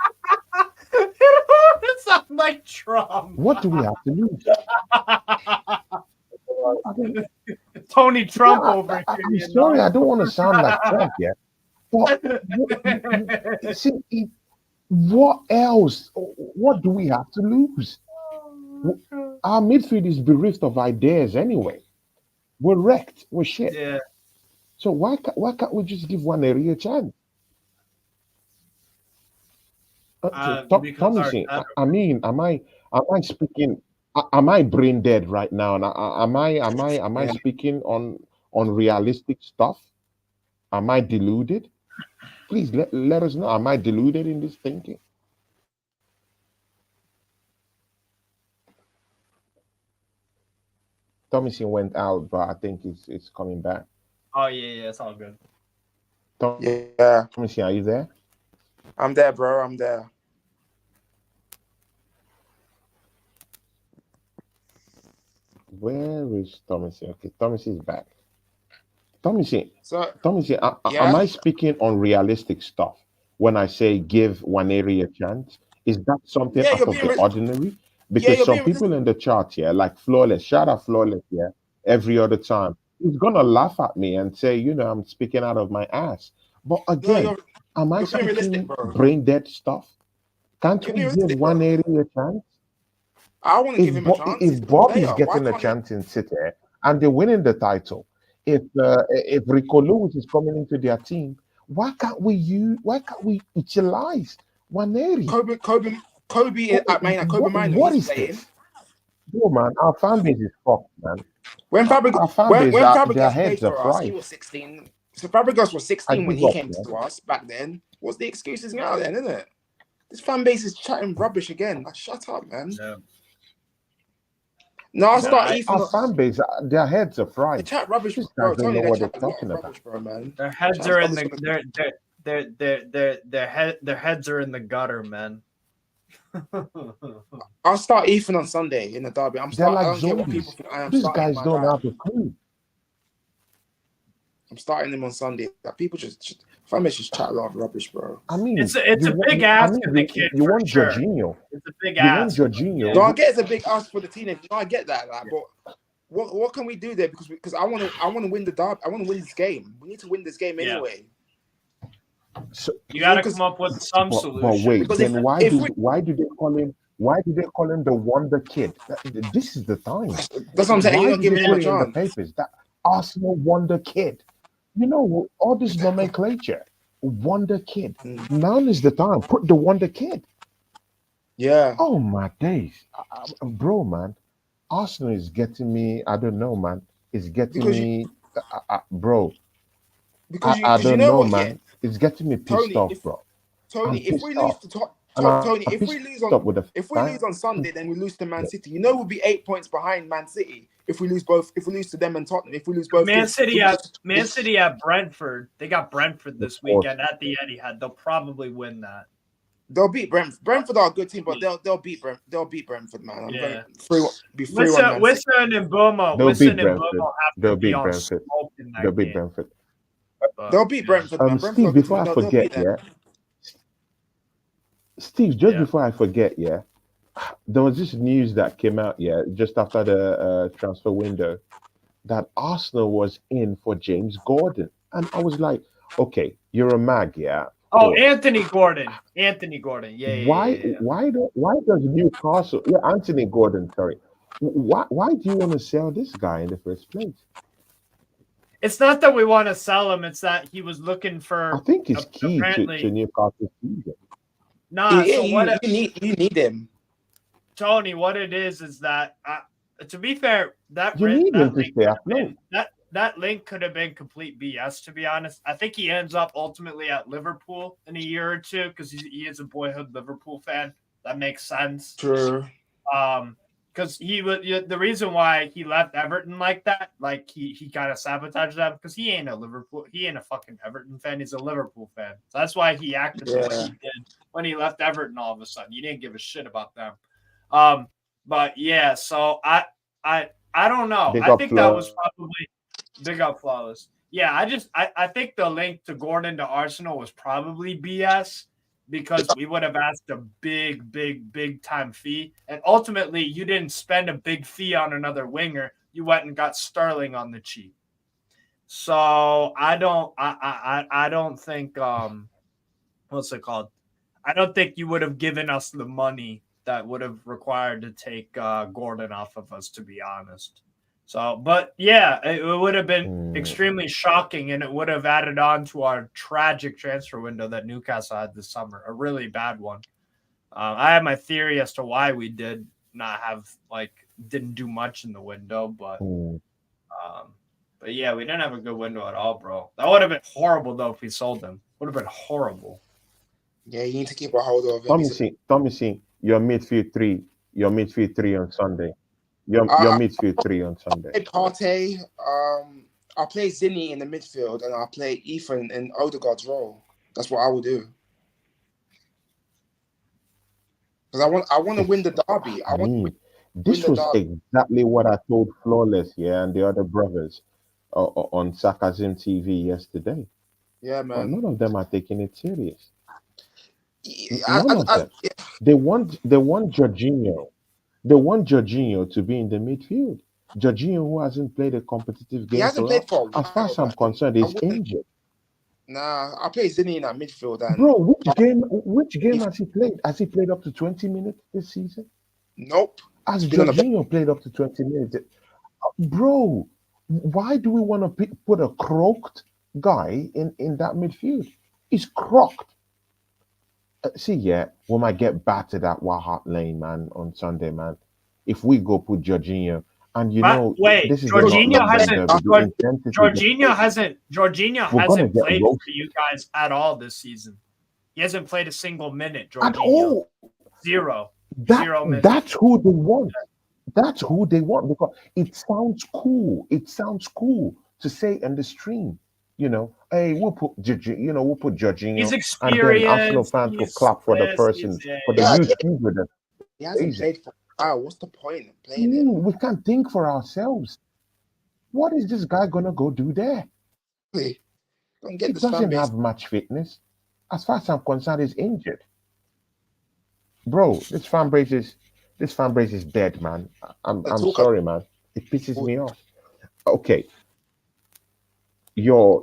It sounds like Trump. What do we have to lose? Tony Trump over here. I'm sorry, I don't want to sound like Trump, yeah? But see, what else? What do we have to lose? Our midfield is bereft of ideas anyway. We're wrecked. We're shit. Yeah. So why can't we just give one area a chance? Tommy, I mean, am I speaking? Am I brain dead right now? And am I speaking on realistic stuff? Am I deluded? Please let us know. Am I deluded in this thinking? Thomason went out, but I think it's coming back. Oh yeah, it's all good. Yeah. Thomason, are you there? I'm there, bro. I'm there. Where is Thomason? Okay, Thomason is back. Thomason, yeah? Am I speaking on realistic stuff when I say give Nwaneri a chance? Is that something out of the ordinary? Because some people in the chat here, like Flawless, shout out Flawless, yeah, every other time, he's gonna laugh at me and say, I'm speaking out of my ass. But again, am I speaking brain dead stuff? Can't we give Nwaneri a chance? I want to give him a chance. If Bob is getting a chance in City and they're winning the title, if Rico Lewis is coming into their team, why can't we utilize Nwaneri? Kobe at Man, Kobe Mine. What is this? Yo, man, our fan base is fucked, man. When Fabregas their heads played are for us, fried. he was 16. So Fabregas was 16 when he came to us back then. What's the excuses now then, isn't it? This fan base is chatting rubbish again. Like, shut up, man. Yeah. No, I'll start Nah, Ethan. Our fan base, their heads are The fried. chat rubbish, These bro. guys don't Tony, know they what they're chat a lot talking of about. rubbish, bro, man. their heads Chat's are in rubbish their heads are in the gutter, man. I'll start Ethan on Sunday in the derby. They're I like don't care what people zombies. think. I am These starting guys my don't guy. have a clue. I'm starting him on Sunday. Like, people just famous just chat a lot of rubbish, bro. I mean, it's a big ask of the kid you for want sure. Jorginho. It's a big You want ask. Jorginho. No, I get it's a big ask for the teenage. No, I get that. Like, but what can we do there? Because I want to win the derby. I want to win this game. We need to win this game anyway. So, You got to Because- come up with some but solution. wait, Because then if why we- do they call him? Why do they call him the Wonder Kid? This is the time. That's what I'm saying. Why You're not do giving they him put a it in the chance. papers that Arsenal Wonder Kid? You know all this nomenclature. Wonder Kid. Now is the time. Put the Wonder Kid. Yeah. Oh my days, bro, man. Arsenal is getting me. I don't know, man. It's getting Because me, bro. Because I you don't know know, what, man. It's getting me pissed Tony, off, bro. Tony, I'm if we pissed lose off. to And I'm Tony, if we pissed lose off with the on Sunday, then we lose to Man City. You know we'll be 8 points behind Man City if we lose both. If we lose to them and Tottenham, if we lose both. Man City at Brentford. They got Brentford this weekend at the Etihad. They'll probably win that. They'll beat Brentford. Brentford are a good team, but they'll beat Brentford, man. I'm going 3-1. Wissa and Mbomo. They'll Wissa beat and Brentford. Mbomo have They'll to be beat on Brentford. smoke in that They'll beat game. Brentford. They'll beat Brentford, man. Brentford Steve, are good before team. I They'll beat forget, them. Steve, just before I forget, there was this news that came out, just after the transfer window, that Arsenal was in for James Gordon, and I was like, okay, you're a mag, Oh, Anthony Gordon. Anthony Gordon. Why does Newcastle? Yeah, Anthony Gordon. Sorry. Why do you want to sell this guy in the first place? It's not that we want to sell him. It's that he was looking for. I think it's key to apparently- Newcastle's season. Nah, Yeah, so what? you need him. Tony, what it is that to be fair, that You need him to link stay could have afloat. been- that link could have been complete BS, to be honest. I think he ends up ultimately at Liverpool in a year or two because he is a boyhood Liverpool fan. That makes sense. True. Because he was the reason why he left Everton like that, like he kind of sabotaged them because he ain't a fucking Everton fan. He's a Liverpool fan. So that's why he acted the way he did when he left Everton. All of a sudden, you didn't give a shit about them. But yeah, so I don't know. I think that was probably big up Flawless. Yeah, I think the link to Gordon to Arsenal was probably BS. Because we would have asked a big time fee. And ultimately, you didn't spend a big fee on another winger. You went and got Sterling on the cheap. So I don't think what's it called? I don't think you would have given us the money that would have required to take Gordon off of us, to be honest. So, but yeah, it would have been extremely shocking, and it would have added on to our tragic transfer window that Newcastle had this summer, a really bad one. I have my theory as to why we didn't do much in the window, but yeah, we didn't have a good window at all, bro. That would have been horrible though if we sold them. Would have been horrible. Yeah, you need to keep a hold of him. Tommy, your midfield three on Sunday. Your midfield three on Sunday. Partey, I'll play Zinni in the midfield and I'll play Ethan in Odegaard's role. That's what I will do. Because I want to win the derby. This was exactly what I told Flawless, and the other brothers on Sarcasm TV yesterday. Yeah, man. But none of them are taking it serious. None of them. They want Jorginho. They want Jorginho to be in the midfield. Jorginho, who hasn't played a competitive game, hasn't played for a while, as far as I'm concerned, is injured. Nah, I'll play Zinni in that midfield. Bro, which game has he played? Has he played up to 20 minutes this season? Nope. Has Jorginho played up to 20 minutes? Bro, why do we want to put a croaked guy in that midfield? He's croaked. We might get battered at Hart Lane, man, on Sunday, man. If we go put Jorginho, and this is Jorginho hasn't played for you guys at all this season. He hasn't played a single minute. Jorginho. At all. Zero. Zero minutes. That's who they want. That's who they want because it sounds cool. It sounds cool to say in the stream. Hey, we'll put we'll put He's Jorginho, and then Arsenal experienced. fans will He's clap for the this. person He's for the Yeah, YouTuber that he hasn't plays it. played for. Wow, what's the point of playing him? We can't think for ourselves. What is this guy gonna go do there? Really? Don't He get this fan doesn't base. have match fitness. As far as I'm concerned, he's injured. Bro, this fan base is dead, man. I'm sorry, man. It pisses me off. Okay. Your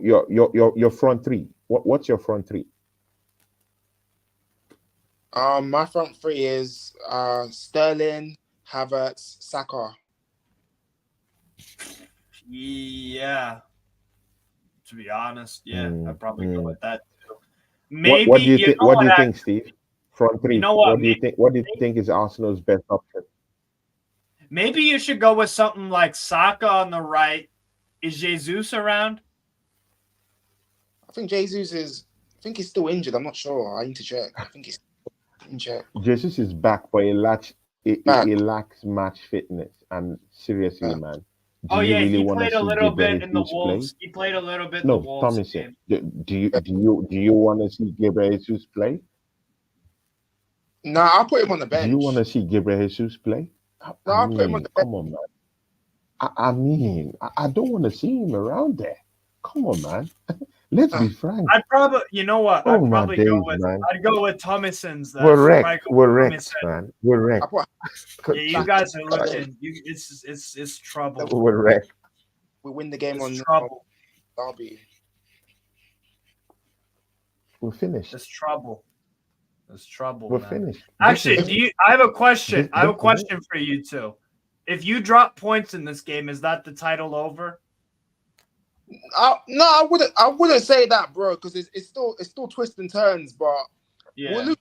front three. What's your front three? My front three is Sterling, Havertz, Saka. Yeah. To be honest, yeah, I'd probably go with that too. Maybe what do you think? What do you think, Steve? Front three. You know what? What do you think? What do you think is Arsenal's best option? Maybe you should go with something like Saka on the right. Is Jesus around? I think Jesus is. I think he's still injured. I'm not sure. I need to check. I think he's injured. Jesus is back, but he lacks match fitness. And seriously, man. Do you really want to see Gabriel Jesus play? He played a little bit in the Wolves. No, Tommy, do you want to see Gabriel Jesus play? No, I'll put him on the bench. Do you want to see Gabriel Jesus play? No, I'll put him on the bench. Come on, man. I don't want to see him around there. Come on, man. Let's be frank. I'd probably, you know what? I'd go with Thomason's. We're wrecked, man. We're wrecked. Yeah, you guys are looking. It's trouble. We're wrecked. We win the game on trouble. Derby. We're finished. It's trouble. It's trouble. We're finished. Actually, I have a question. I have a question for you two. If you drop points in this game, is that the title over? No, I wouldn't say that, bro, because it's still twists and turns. But yeah,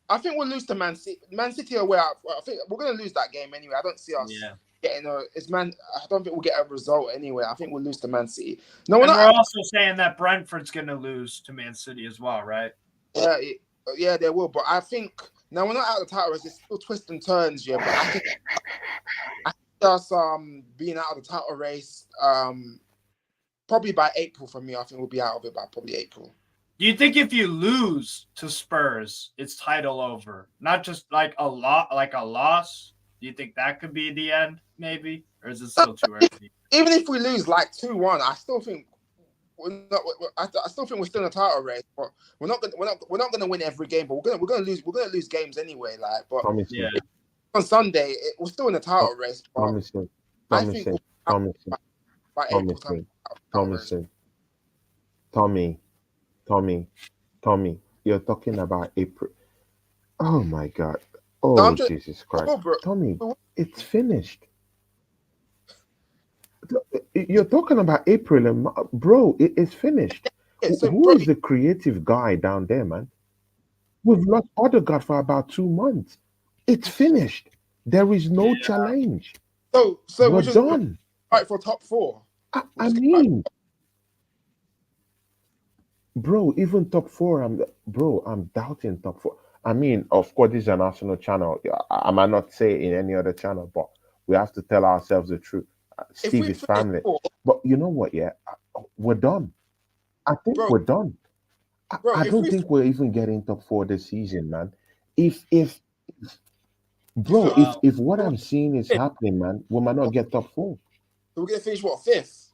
I think we'll lose to Man City. Man City away. I think we're gonna lose that game anyway. I don't see us getting I don't think we'll get a result anyway. I think we'll lose to Man City. No, we're also saying that Brentford's gonna lose to Man City as well, right? Yeah, they will. But I think now we're not out of the title race. It's still twists and turns, yeah. But I think us being out of the title race, probably by April for me. I think we'll be out of it by probably April. Do you think if you lose to Spurs, it's title over? Not just like a loss. Do you think that could be the end, maybe, or is it still too early? Even if we lose like 2-1, I still think I still think we're still in a title race. But we're not gonna win every game. But we're gonna lose games anyway. Like, but on Sunday we're still in a title race. But I think by April time. Tommy, you're talking about April. Oh my God. Oh, Jesus Christ. Tommy, it's finished. You're talking about April and bro, it's finished. Who is the creative guy down there, man? We've lost Odegaard for about 2 months. It's finished. There is no challenge. So we're just done. Fight for top 4. I mean, bro, even top 4, I'm doubting top 4. I mean, of course, this is an Arsenal channel. I might not say it in any other channel, but we have to tell ourselves the truth. Steve is family. But you know what? Yeah, we're done. I think we're done. I don't think we're even getting top 4 this season, man. If what I'm seeing is happening, man, we might not get top 4. So we're gonna finish 5th?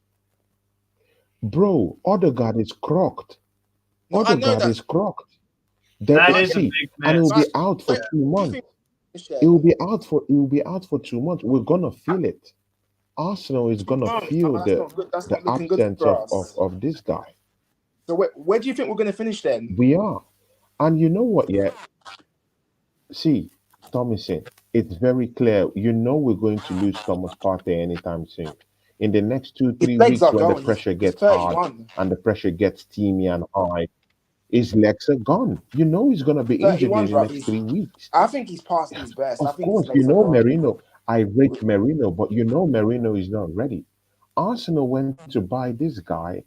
Bro, Odegaard is crocked. Odegaard is crocked. That is a big mess. And it will be out for 2 months. It will be out for 2 months. We're gonna feel it. Arsenal is gonna feel the absence of this guy. So where do you think we're gonna finish then? We are. And you know what? Yeah. See, Thomason, it's very clear. You know we're going to lose Thomas Partey anytime soon. In the next 2-3 weeks, when the pressure gets hard and the pressure gets steamy and high, his legs are gone. You know he's going to be injured in the next 3 weeks. I think he's past his best. Of course, you know Merino. I rate Merino, but you know Merino is not ready. Arsenal went to buy this guy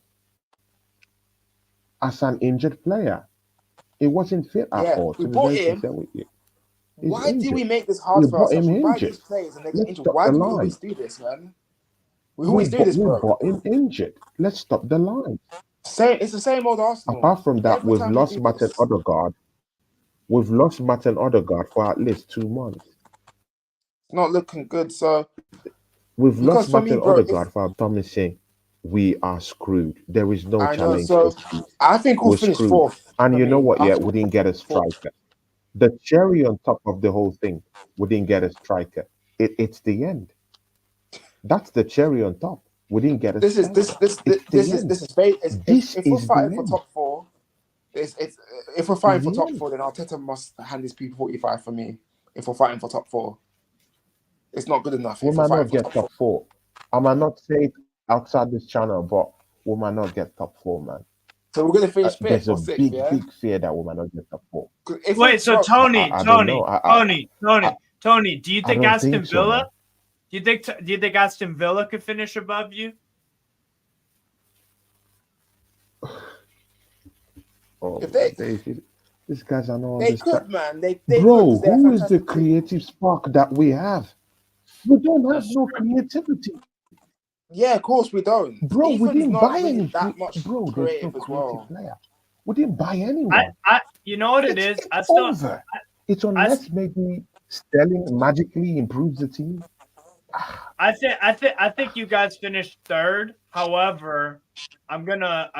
as an injured player. It wasn't fit at all. We bought him. He's Why do we injured. make this We hard for bought ourselves? him We buy injured. these players and they get Let's injured. stop Why the do we line. always do this, man? We always do this, We bro. bought him injured. Let's stop the line. It's the same old Arsenal. Apart from that, Every we've time we lost do Martin this, Odegaard. We've lost Martin Odegaard for at least 2 months. it's not looking good. So We've because lost for me, Martin bro, if Odegaard for Tommy saying we are screwed. There is no I know, challenge for so Steve. I think we'll We're finish screwed. fourth. And For you know me, what? I Yeah, think we didn't get a fourth. striker. The cherry on top of the whole thing, we didn't get a striker. It's the end. That's the cherry on top. We didn't get a This is striker. It's the end. this is very. This If we're is the fighting for end. top four, it's if we're This fighting is for the top end. four, then Arteta must hand his people 45 for me. If we're fighting for top four, it's not good enough. We If we're might fighting not for get top four, top four. I might not say it outside this channel, but we might not get top four, man. so we're gonna finish fifth There's a or sixth. Yeah. big fear that we might not get top four. 'Cause if Wait, so bro, Tony, I don't know. Tony, do you I think don't Aston think so, Villa? man. Do you think Aston Villa could finish above you? Oh, If they- these guys are not they understand. could, man. They Bro, could, 'cause they're who is the fantastic team. creative spark that we have? We don't have That's no true. creativity. Yeah, of course we don't. Bro, we Ethan's didn't not buy really any. that much Bro, there's no creative as creative well. player. We didn't buy anyone. You know what it It's is? I still, over. It's unless maybe Sterling magically improves the team. I think you guys finished third. However, I'm gonna.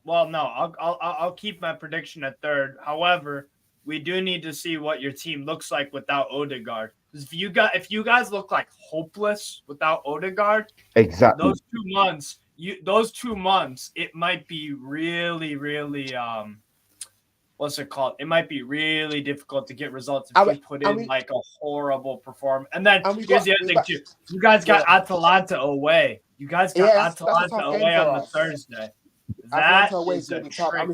Well, no, I'll keep my prediction at third. However, we do need to see what your team looks like without Odegaard. Because if you guys look like hopeless without Odegaard, Exactly. those 2 months, it might be really, really what's it called? It might be really difficult to get results if you put in like a horrible performance. And then here's the other thing too. You guys got Atalanta away. You guys got Atalanta away on the Thursday. That is a tricky I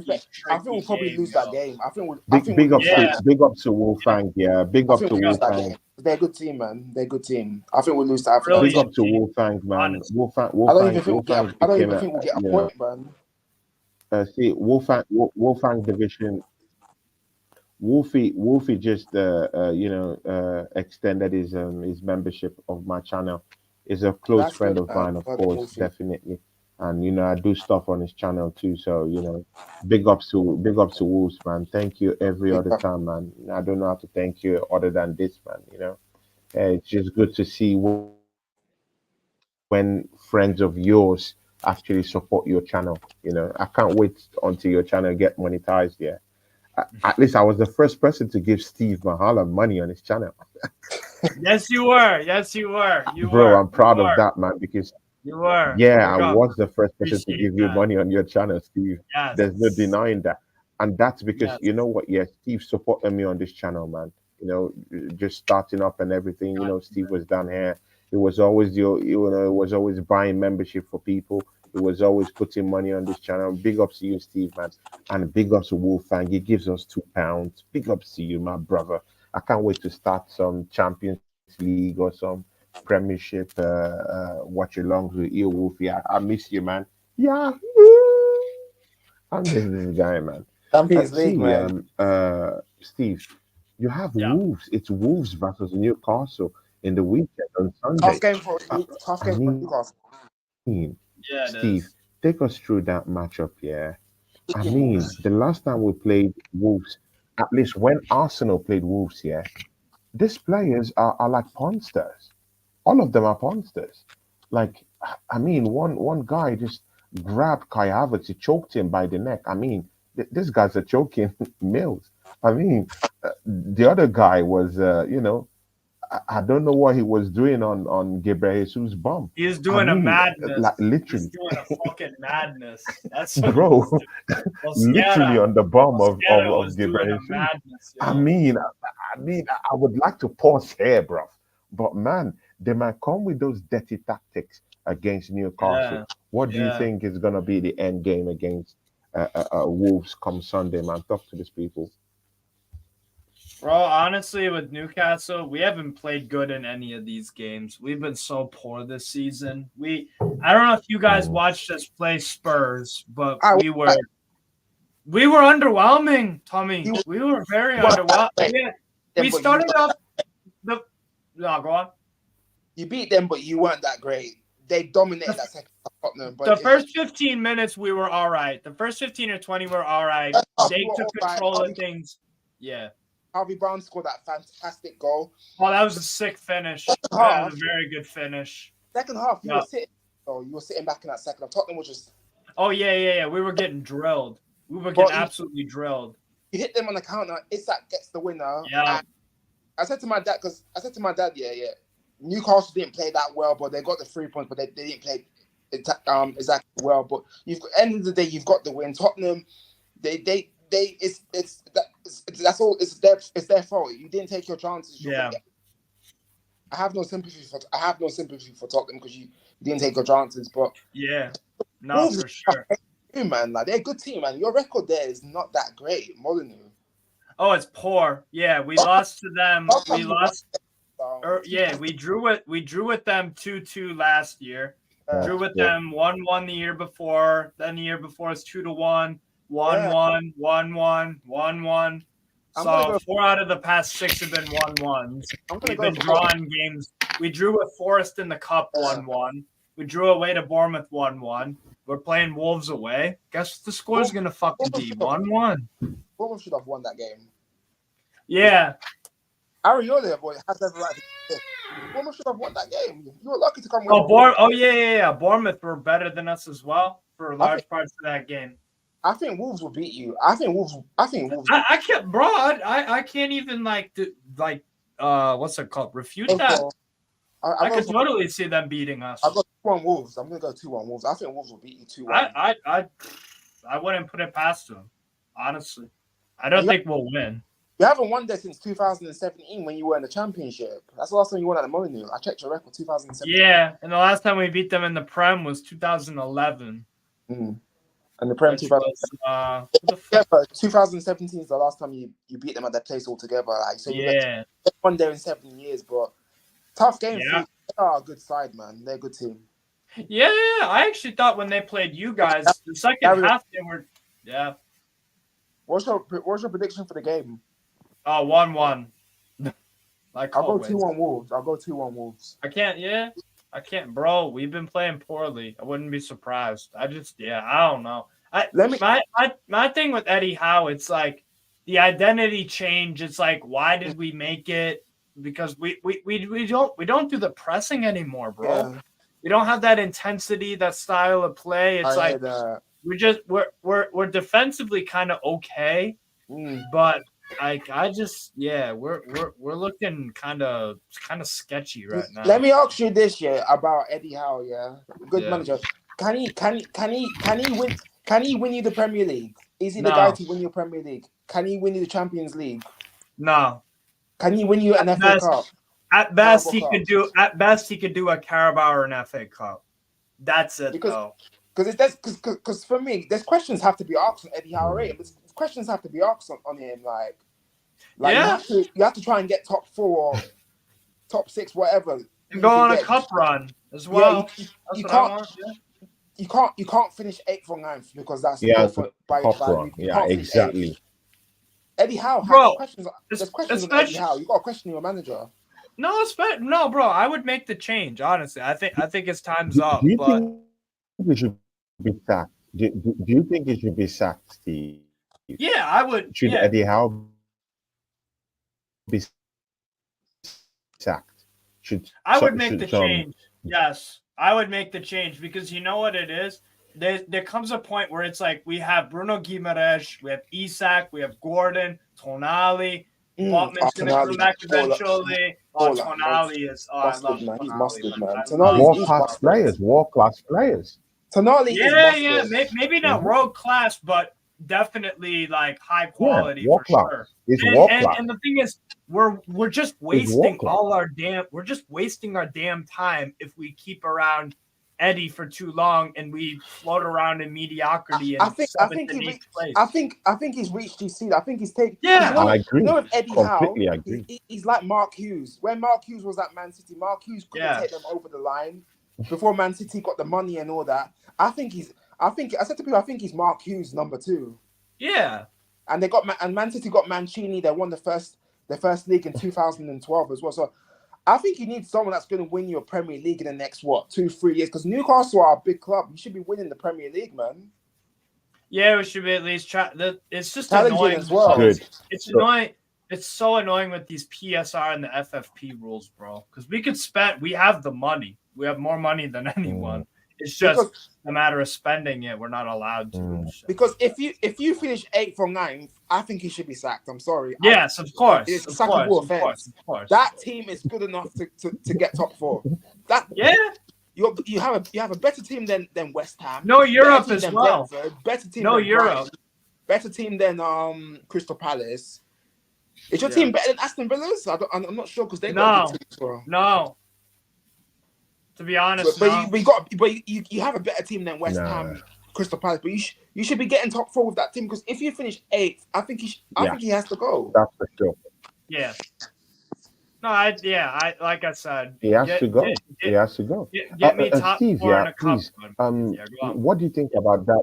think we'll probably game, lose that game. I think big up to Wolfgang. Yeah, big up to Wolfgang. They're a good team, man. They're a good team. I think we'll lose that. Big up to Wolfgang, man. I don't even think we'll get a point, man. See, Wolfgang division. Wolfie just extended his membership of my channel. Is a close friend of mine, of course, definitely. And I do stuff on his channel too. So big ups to Wolves, man. Thank you every other time, man. I don't know how to thank you other than this, man. It's just good to see when friends of yours actually support your channel. I can't wait until your channel get monetized. Yeah. At least I was the first person to give Steve Mahala money on his channel. Yes, you were. Bro, I'm proud of that, man, because you were. Yeah, I was the first person to give you money on your channel, Steve. Yes. There's no denying that. And that's because, you know what? Yeah, Steve supported me on this channel, man. Just starting up and everything. Steve was down here. It was always it was always buying membership for people. It was always putting money on this channel. Big ups to you, Steve, man. And big ups to Wolfgang. He gives us £2. Big ups to you, my brother. I can't wait to start some Champions League or some Premiership watch along with you, Wolfie. I miss you, man. Yeah. I'm this guy, man. Champions League, man. Steve, you have Wolves. It's Wolves versus Newcastle in the weekend on Sunday. Tough game for Newcastle. Yeah, Steve, take us through that matchup, yeah. I mean, the last time we played Wolves, at least when Arsenal played Wolves, yeah, these players are like pawnsters. All of them are pawnsters. Like, I mean, one guy just grabbed Kai Havertz, he choked him by the neck. I mean, this guy's a choking Mills. I mean, the other guy was, I don't know what he was doing on Gabriel Jesus' bum. He's doing a madness. Like literally. He's doing a fucking madness. That's what bro. Literally on the bum of Gabriel Jesus. I mean, I would like to pause here, bro. But man, they might come with those dirty tactics against Newcastle. Yeah. What do you think is gonna be the end game against Wolves come Sunday, man? Talk to these people. Bro, honestly, with Newcastle, we haven't played good in any of these games. We've been so poor this season. I don't know if you guys watched us play Spurs, but we were underwhelming, Tommy. We were very underwhelming. We started off the. No, go on. You beat them, but you weren't that great. They dominated that second half, Tottenham. But the first 15 minutes, we were all right. The first 15 or 20 were all right. They took control of things. Yeah. Harvey Brown scored that fantastic goal. Oh, that was a sick finish. That was a very good finish. Second half, you were sitting back in that second half. Tottenham was just. Oh yeah. We were getting drilled. We were getting absolutely drilled. You hit them on the counter. Isak gets the winner. Yeah. I said to my dad, yeah. Newcastle didn't play that well, but they got the 3 points, but they didn't play exactly well. But end of the day, you've got the win. Tottenham, it's their fault. You didn't take your chances. Yeah. I have no sympathy for Tottenham because you didn't take your chances. But yeah, no, for sure. Man, like they're a good team, man. Your record there is not that great, Molyneux. Oh, it's poor. Yeah, we lost to them. We lost. We drew with them 2-2 last year. Drew with them 1-1 the year before. Then the year before it's 2-1, 1-1, 1-1, 1-1. So 4 out of the past 6 have been 1-1s. We've been drawing games. We drew with Forest in the Cup 1-1. We drew away to Bournemouth 1-1. We're playing Wolves away. Guess what the score is gonna fucking be? 1-1. Bournemouth should have won that game. Yeah. Ariola, boy, has every right to Bournemouth should have won that game. You were lucky to come win. Yeah. Bournemouth were better than us as well for large parts of that game. I think Wolves will beat you. I think Wolves. I can't, bro. I can't even what's it called? Refute that. I could totally see them beating us. I'll go 2-1 Wolves. I'm gonna go 2-1 Wolves. I think Wolves will beat you 2-1. I wouldn't put it past them, honestly. I don't think we'll win. You haven't won there since 2017 when you were in the Championship. That's the last time you won at the Molyneux. I checked your record, 2017. Yeah, and the last time we beat them in the Prem was 2011. And the Prem 2017 is the last time you beat them at their place altogether. You won there in 7 years, but tough game. Yeah. They are a good side, man. They're a good team. Yeah. I actually thought when they played you guys, the second half they were. Yeah. What's your prediction for the game? 1-1. I'll go 2-1 Wolves. I can't, bro. We've been playing poorly. I wouldn't be surprised. I don't know. My thing with Eddie Howe, it's like the identity change. It's like, why did we make it? Because we don't do the pressing anymore, bro. Yeah. We don't have that intensity, that style of play. It's we're defensively kind of okay, but we're looking kind of sketchy right now. Let me ask you this about Eddie Howe. Good manager. Can he win? Can he win you the Premier League? Is he the guy to win your Premier League? Can he win you the Champions League? No. Can he win you an FA Cup? At best, he could do a Carabao or an FA Cup. That's it, though. Because for me, there's questions have to be asked on Eddie Howe. Questions have to be asked on him. You have to try and get top 4 or top 6, whatever. And go on a cup run as well. You can't finish 8th or 9th because that's by exactly. 8th. Eddie Howe has questions. There's questions on Eddie Howe. You got to question your manager. No, bro. I would make the change. Honestly, I think it's time's up. Do you think he should be sacked? Do you think he should be sacked, Steve? Yeah, I would. Should Eddie Howe be sacked? I would make the change. Yes, I would make the change because you know what it is? There comes a point where it's like we have Bruno Guimaraes, we have Isak, we have Gordon, Tonali. Botman's going to come back eventually. Tonali is. I love man. He's mustard, man. World-class players. Tonali is mustard. Maybe not world-class, but definitely like high quality for sure. And the thing is, we're just wasting our damn time if we keep around Eddie for too long and we float around in mediocrity. I think he's reached his seat. I think he's taken. Yeah, I agree. You know, with Eddie Howe, he's like Mark Hughes. When Mark Hughes was at Man City, Mark Hughes couldn't take them over the line before Man City got the money and all that. I said to people, I think he's Mark Hughes number 2. Yeah. And Man City got Mancini. They won the first their first league in 2012 as well. So I think you need someone that's going to win your Premier League in the next 2-3 years. Because Newcastle are a big club. You should be winning the Premier League, man. Yeah, we should be at least try. It's just Challenging annoying as well. Good. It's annoying. It's so annoying with these PSR and the FFP rules, bro. Because we have the money. We have more money than anyone. It's just a matter of spending it. We're not allowed to. Because if you finish 8th or 9th, I think he should be sacked. I'm sorry. Yes, of course. It's a sackable offense. Of course. That team is good enough to get top 4. You have a better team than West Ham. No, Europe as well. Brentford, better team. No, than Europe. Brighton, better team than Crystal Palace. Is your team better than Aston Villa's? I'm not sure because they got good teams as well. No. To be honest, you have a better team than West Ham, Crystal Palace. But you should be getting top 4 with that team because if you finish 8th, I think he has to go. That's for sure. Yeah. No, like I said, he has to go. He has to go. Get me top Steve, 4 in a cup. please. What do you think about that?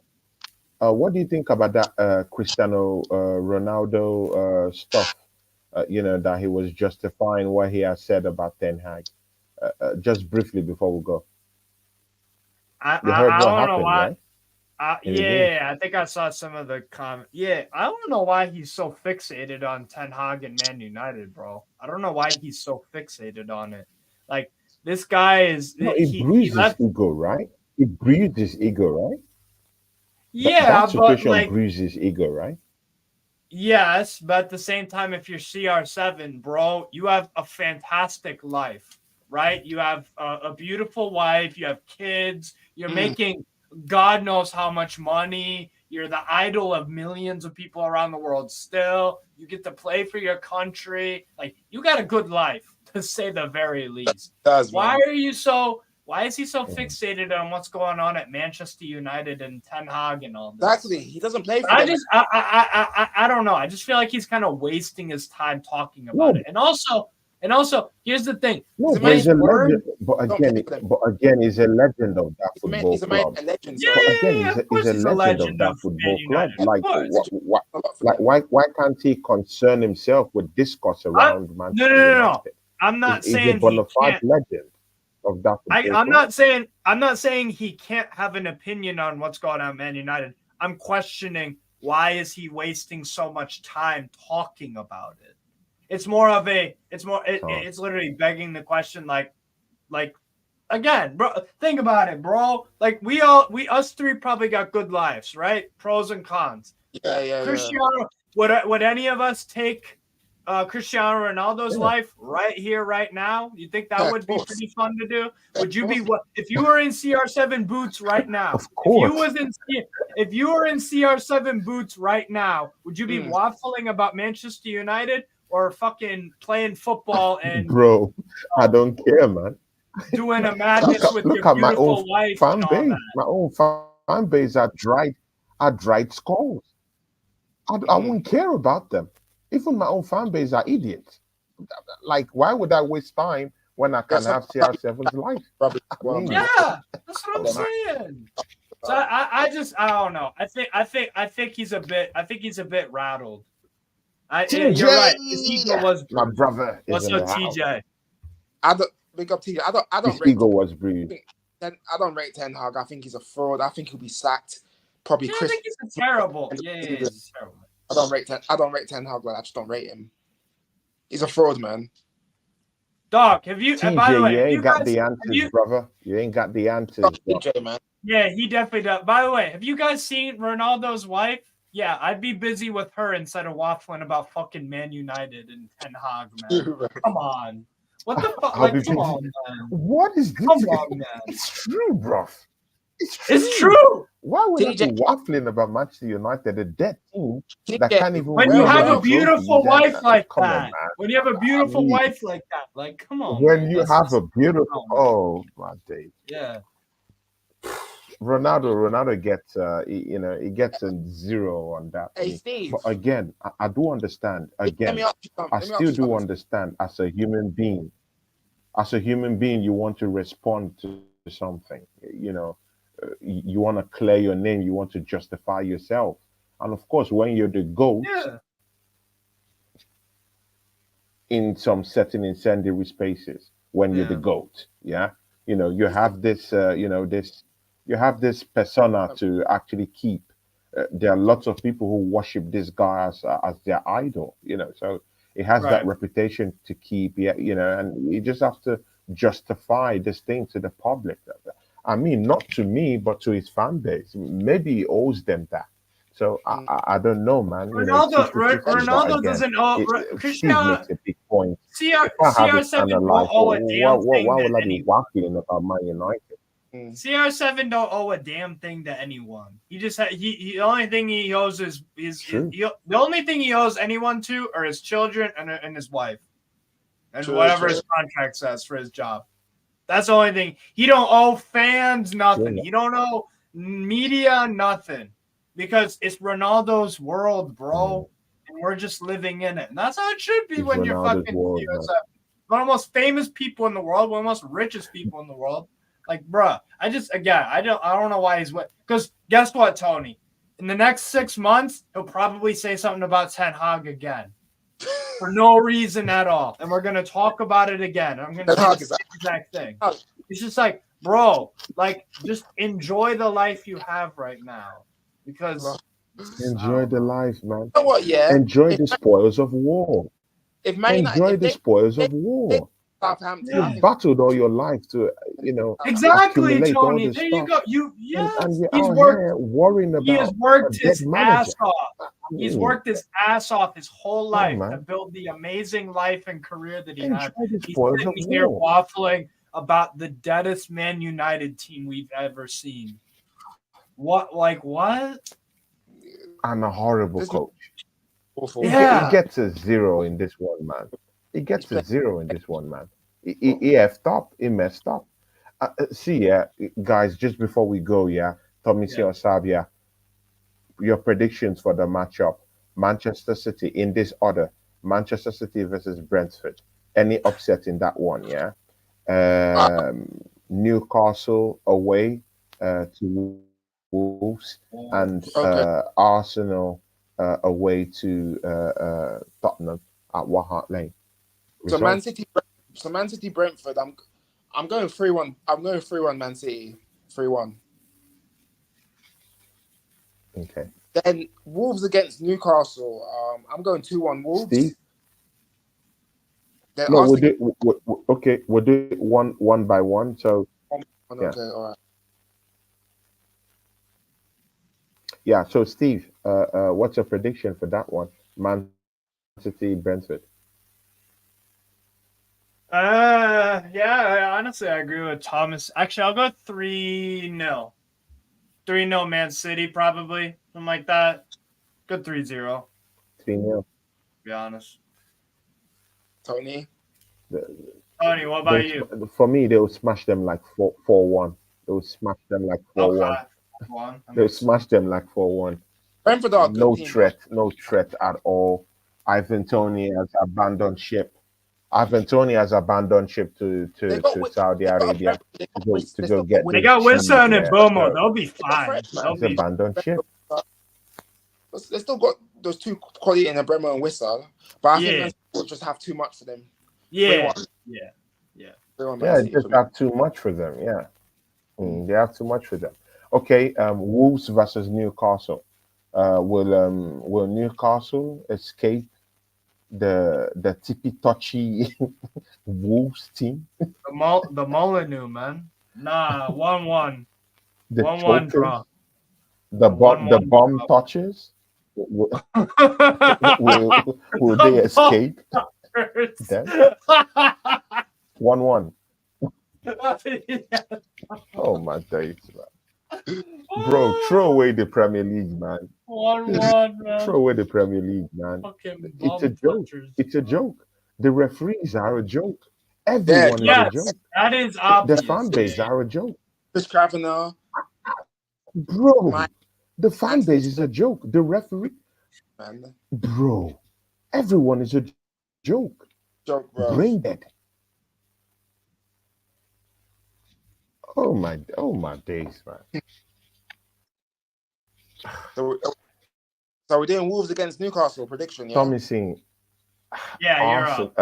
What do you think about that Cristiano Ronaldo stuff? That he was justifying what he has said about Ten Hag. Just briefly before we go. I don't know why. Right? I think I saw some of the comments. Yeah, I don't know why he's so fixated on Ten Hag and Man United, bro. I don't know why he's so fixated on it. Like, this guy is... It breeds his ego, right? It breeds his ego, right? Yeah, that situation breeds his ego, right? Yes, but at the same time, if you're CR7, bro, you have a fantastic life, right? You have a beautiful wife. You have kids. You're making God knows how much money. You're the idol of millions of people around the world still. You get to play for your country. Like, you got a good life, to say the very least. Why is he so fixated on what's going on at Manchester United and Ten Hag and all this? Exactly. He doesn't play for I don't know. I just feel like he's kind of wasting his time talking about it. And also, here's the thing. No, but he's a legend. But again, he's a legend of that football club. He's a legend of that football club. Why can't he concern himself with discourse around Manchester United? No. I'm not saying he's a bona fide legend of that. I'm not saying he can't have an opinion on what's going on at Man United. I'm questioning why is he wasting so much time talking about it. It's literally begging the question, like again, bro. Think about it, bro. Like us three probably got good lives, right? Pros and cons. Yeah. Cristiano, would any of us take Cristiano Ronaldo's life right here, right now? You think that would be pretty fun to do? Would you be if you were in CR7 boots right now? Of course. If you were in CR7 boots right now, would you be waffling about Manchester United or fucking playing football and bro? I don't care, man. Doing a madness with your beautiful wife. Fan base. My own fan base are dried skulls. I wouldn't care about them. Even my own fan base are idiots. Like, why would I waste time when I can have CR7's life? Yeah, that's what I'm saying. So I don't know. I think he's a bit rattled. TJ, you're right. His ego was my brother. What's up, TJ? I don't big up TJ. I don't His rate ego was bruised. I don't rate Ten Hag. I think he's a fraud. I think he'll be sacked. Probably I think he's terrible. Yeah, he's terrible. I don't rate Ten Hag. Like, I just don't rate him. He's a fraud, man. Dog, have you? TJ, by the way, you ain't got the answers, brother. You ain't got the answers, TJ, man. Yeah, he definitely does. By the way, have you guys seen Ronaldo's wife? Yeah, I'd be busy with her instead of waffling about fucking Man United and Ten Hag, man. Come on. What the fuck? Like, come on, man. What is this? Come on, man. It's true, bro. It's true. Why would I be waffling about Manchester United, a dead team that can't even when you have a beautiful wife like that? On, when you have a beautiful wife like that, like, come on. When you have a beautiful, oh my day. Yeah. Ronaldo gets, he gets a 0 on that. Hey, Steve. But again, I do understand. Again, I still do understand. As a human being, you want to respond to something. You want to clear your name. You want to justify yourself. And of course, when you're the GOAT, in some certain incendiary spaces when you're the GOAT. Yeah. You have this, you have this persona to actually keep. There are lots of people who worship this guy as their idol, so it has that Right. reputation to keep, yeah, and you just have to justify this thing to the public. I mean, not to me, but to his fan base. Maybe he owes them that. So I don't know, man. It's Ronaldo, 50-50. But Ronaldo again, doesn't owe Steve Cristiano. makes a big point. CR If I have it CR7 don't analyzed, owe a damn thing why to would I be anyone. waffling about Man United? CR7 don't owe a damn thing to anyone. He just he the only thing he owes is the only thing he owes anyone to are his children and his wife, and whatever his contract says for his job. That's the only thing. He don't owe fans nothing. He don't owe media nothing, because it's Ronaldo's world, bro, and we're just living in it. And that's how it should be when you're fucking world, one of the most famous people in the world, one of the most richest people in the world. Like, bruh, I don't know why he's with. Because guess what, Tony? In the next 6 months, he'll probably say something about Ten Hag again. For no reason at all. And we're going to talk about it again. I'm going to say the exact thing. It's just like, bro, like, just enjoy the life you have right now. Because enjoy the life, man. You know what, yeah? Enjoy the spoils of war. Enjoy the spoils of war. Southampton, You battled all your life to, exactly, accumulate Tony. all this There stuff. you go. And you're he's out worked. here worrying about He has worked a dead his manager. ass off. He's worked his ass off his whole life to man. build the amazing life and career that he Enjoy had. the He's spoils of sitting here war. waffling about the deadest Man United team we've ever seen. What? I'm a horrible coach. Awful. He gets a 0 in this one, man. He gets a 0 in this one, man. He effed up. He messed up. See, guys, just before we go, Tommy Sabia, your predictions for the matchup. Manchester City in this order. Manchester City versus Brentford. Any upset in that one, Newcastle away to Wolves, and Arsenal away to Tottenham at White Lane. So Man City, Brentford. I'm going 3-1. I'm going 3-1 Man City. 3-1. Okay. Then Wolves against Newcastle. I'm going 2-1 Wolves. Steve? Then No, we'll do it one by one. So okay, all right. Yeah, so Steve, what's your prediction for that one? Man City, Brentford. Honestly, I agree with Thomas. Actually, I'll go 3-0. 3-0 Man City, probably. Something like that. Good 3-0. 3-0. To be honest. Tony, what about you? For me, they will smash them like 4-1. They will smash them like 4-1. They'll smash them like 4-1. Brentford are a no good team, threat, no threat at all. Ivan Toney has abandoned ship. Ivan Toney has abandoned ship to Saudi Arabia to go get. They got Wilson and Bomo. They'll be fine. They'll be abandoned ship. They still got those two quality in the Bremer and Whistle, but I think we'll just have too much for them. They just have too much for them. Yeah, they have too much for them. Okay, Wolves versus Newcastle. Will Newcastle escape the tippy-touchy Wolves team? The Molyneux, man. Nah, 1-1. The 1-1 draw. The bomb touches. Will they escape? Then 1-1. Oh my days, man. Bro, throw away the Premier League, man. 1-1, man. Throw away the Premier League, man. It's a joke. It's a joke. The referees are a joke. Everyone is a joke. That is obvious. The fan base are a joke. Chris Cravener. Bro, the fan base is a joke. The referee, man. Bro, everyone is a joke. Joke, bro. Brain dead. Oh my days, man. So we're doing Wolves against Newcastle prediction, yeah? Tommy Singh, Yeah, you're Arsenal,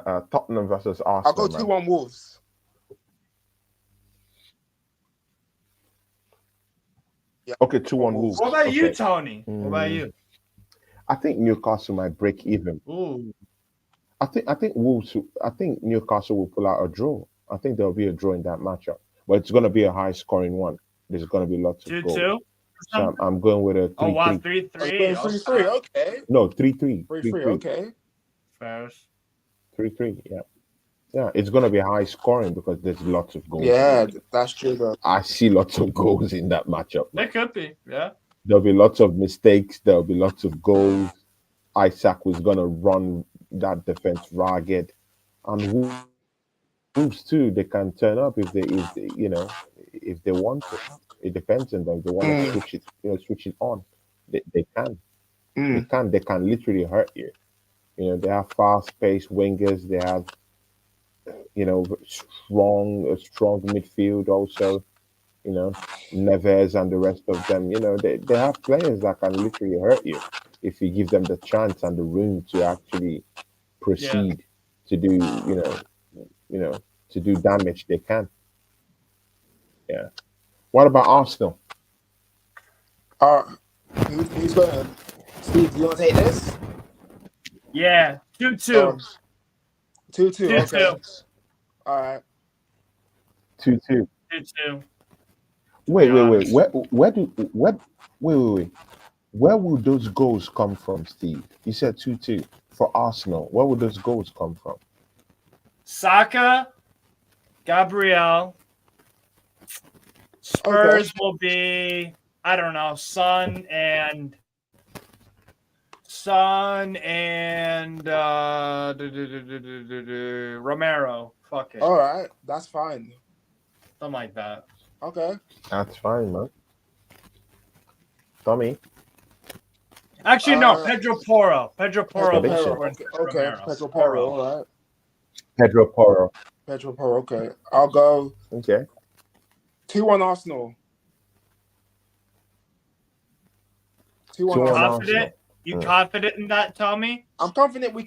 up. Tottenham versus I'll Arsenal, go man. 2-1 Wolves. Yeah. Okay, 2-1 Wolves. What about you, Okay. Tony? What about you? I think Newcastle might break even. Ooh, I think Wolves. I think Newcastle will pull out a draw. I think there'll be a draw in that matchup, but it's going to be a high scoring one. There's going to be lots of 2-2 goals. or So something? I'm going with a 3-3. Oh wow, Are you 3-3. going 3-3? Okay. No, 3-3. 3-3. Okay. Fairs. 3-3. Yeah. Yeah, it's going to be high scoring because there's lots of goals. Yeah, that's true though. I see lots of goals in that matchup. It could be, yeah. There'll be lots of mistakes. There'll be lots of goals. Isaac was going to run that defense ragged. And Wolves too, they can turn up if if they want to. It depends on them. If they want to switch it on. They can. They can literally hurt you. They have fast-paced wingers. They have a strong midfield also. Neves and the rest of them. They have players that can literally hurt you if you give them the chance and the room to actually proceed to do to do damage. They can. Yeah. What about Arsenal? Who's going? Steve, do you want to take this? Yeah, 2-2. 2-2. 2-2. Okay. All right. 2-2. 2-2. Wait. Where will those goals come from, Steve? You said 2-2 for Arsenal. Where will those goals come from? Saka, Gabriel. Spurs will be, I don't know, Son and Romero. Fuck it. All right, that's fine. Something like that. Okay. That's fine, man. Tommy. Actually, no. Pedro Porro. Okay. Pedro Porro. All right. Pedro Porro. Okay. I'll go. Okay. 2-1 Arsenal. 2-1 Arsenal. Confident? You confident in that, Tommy? I'm confident we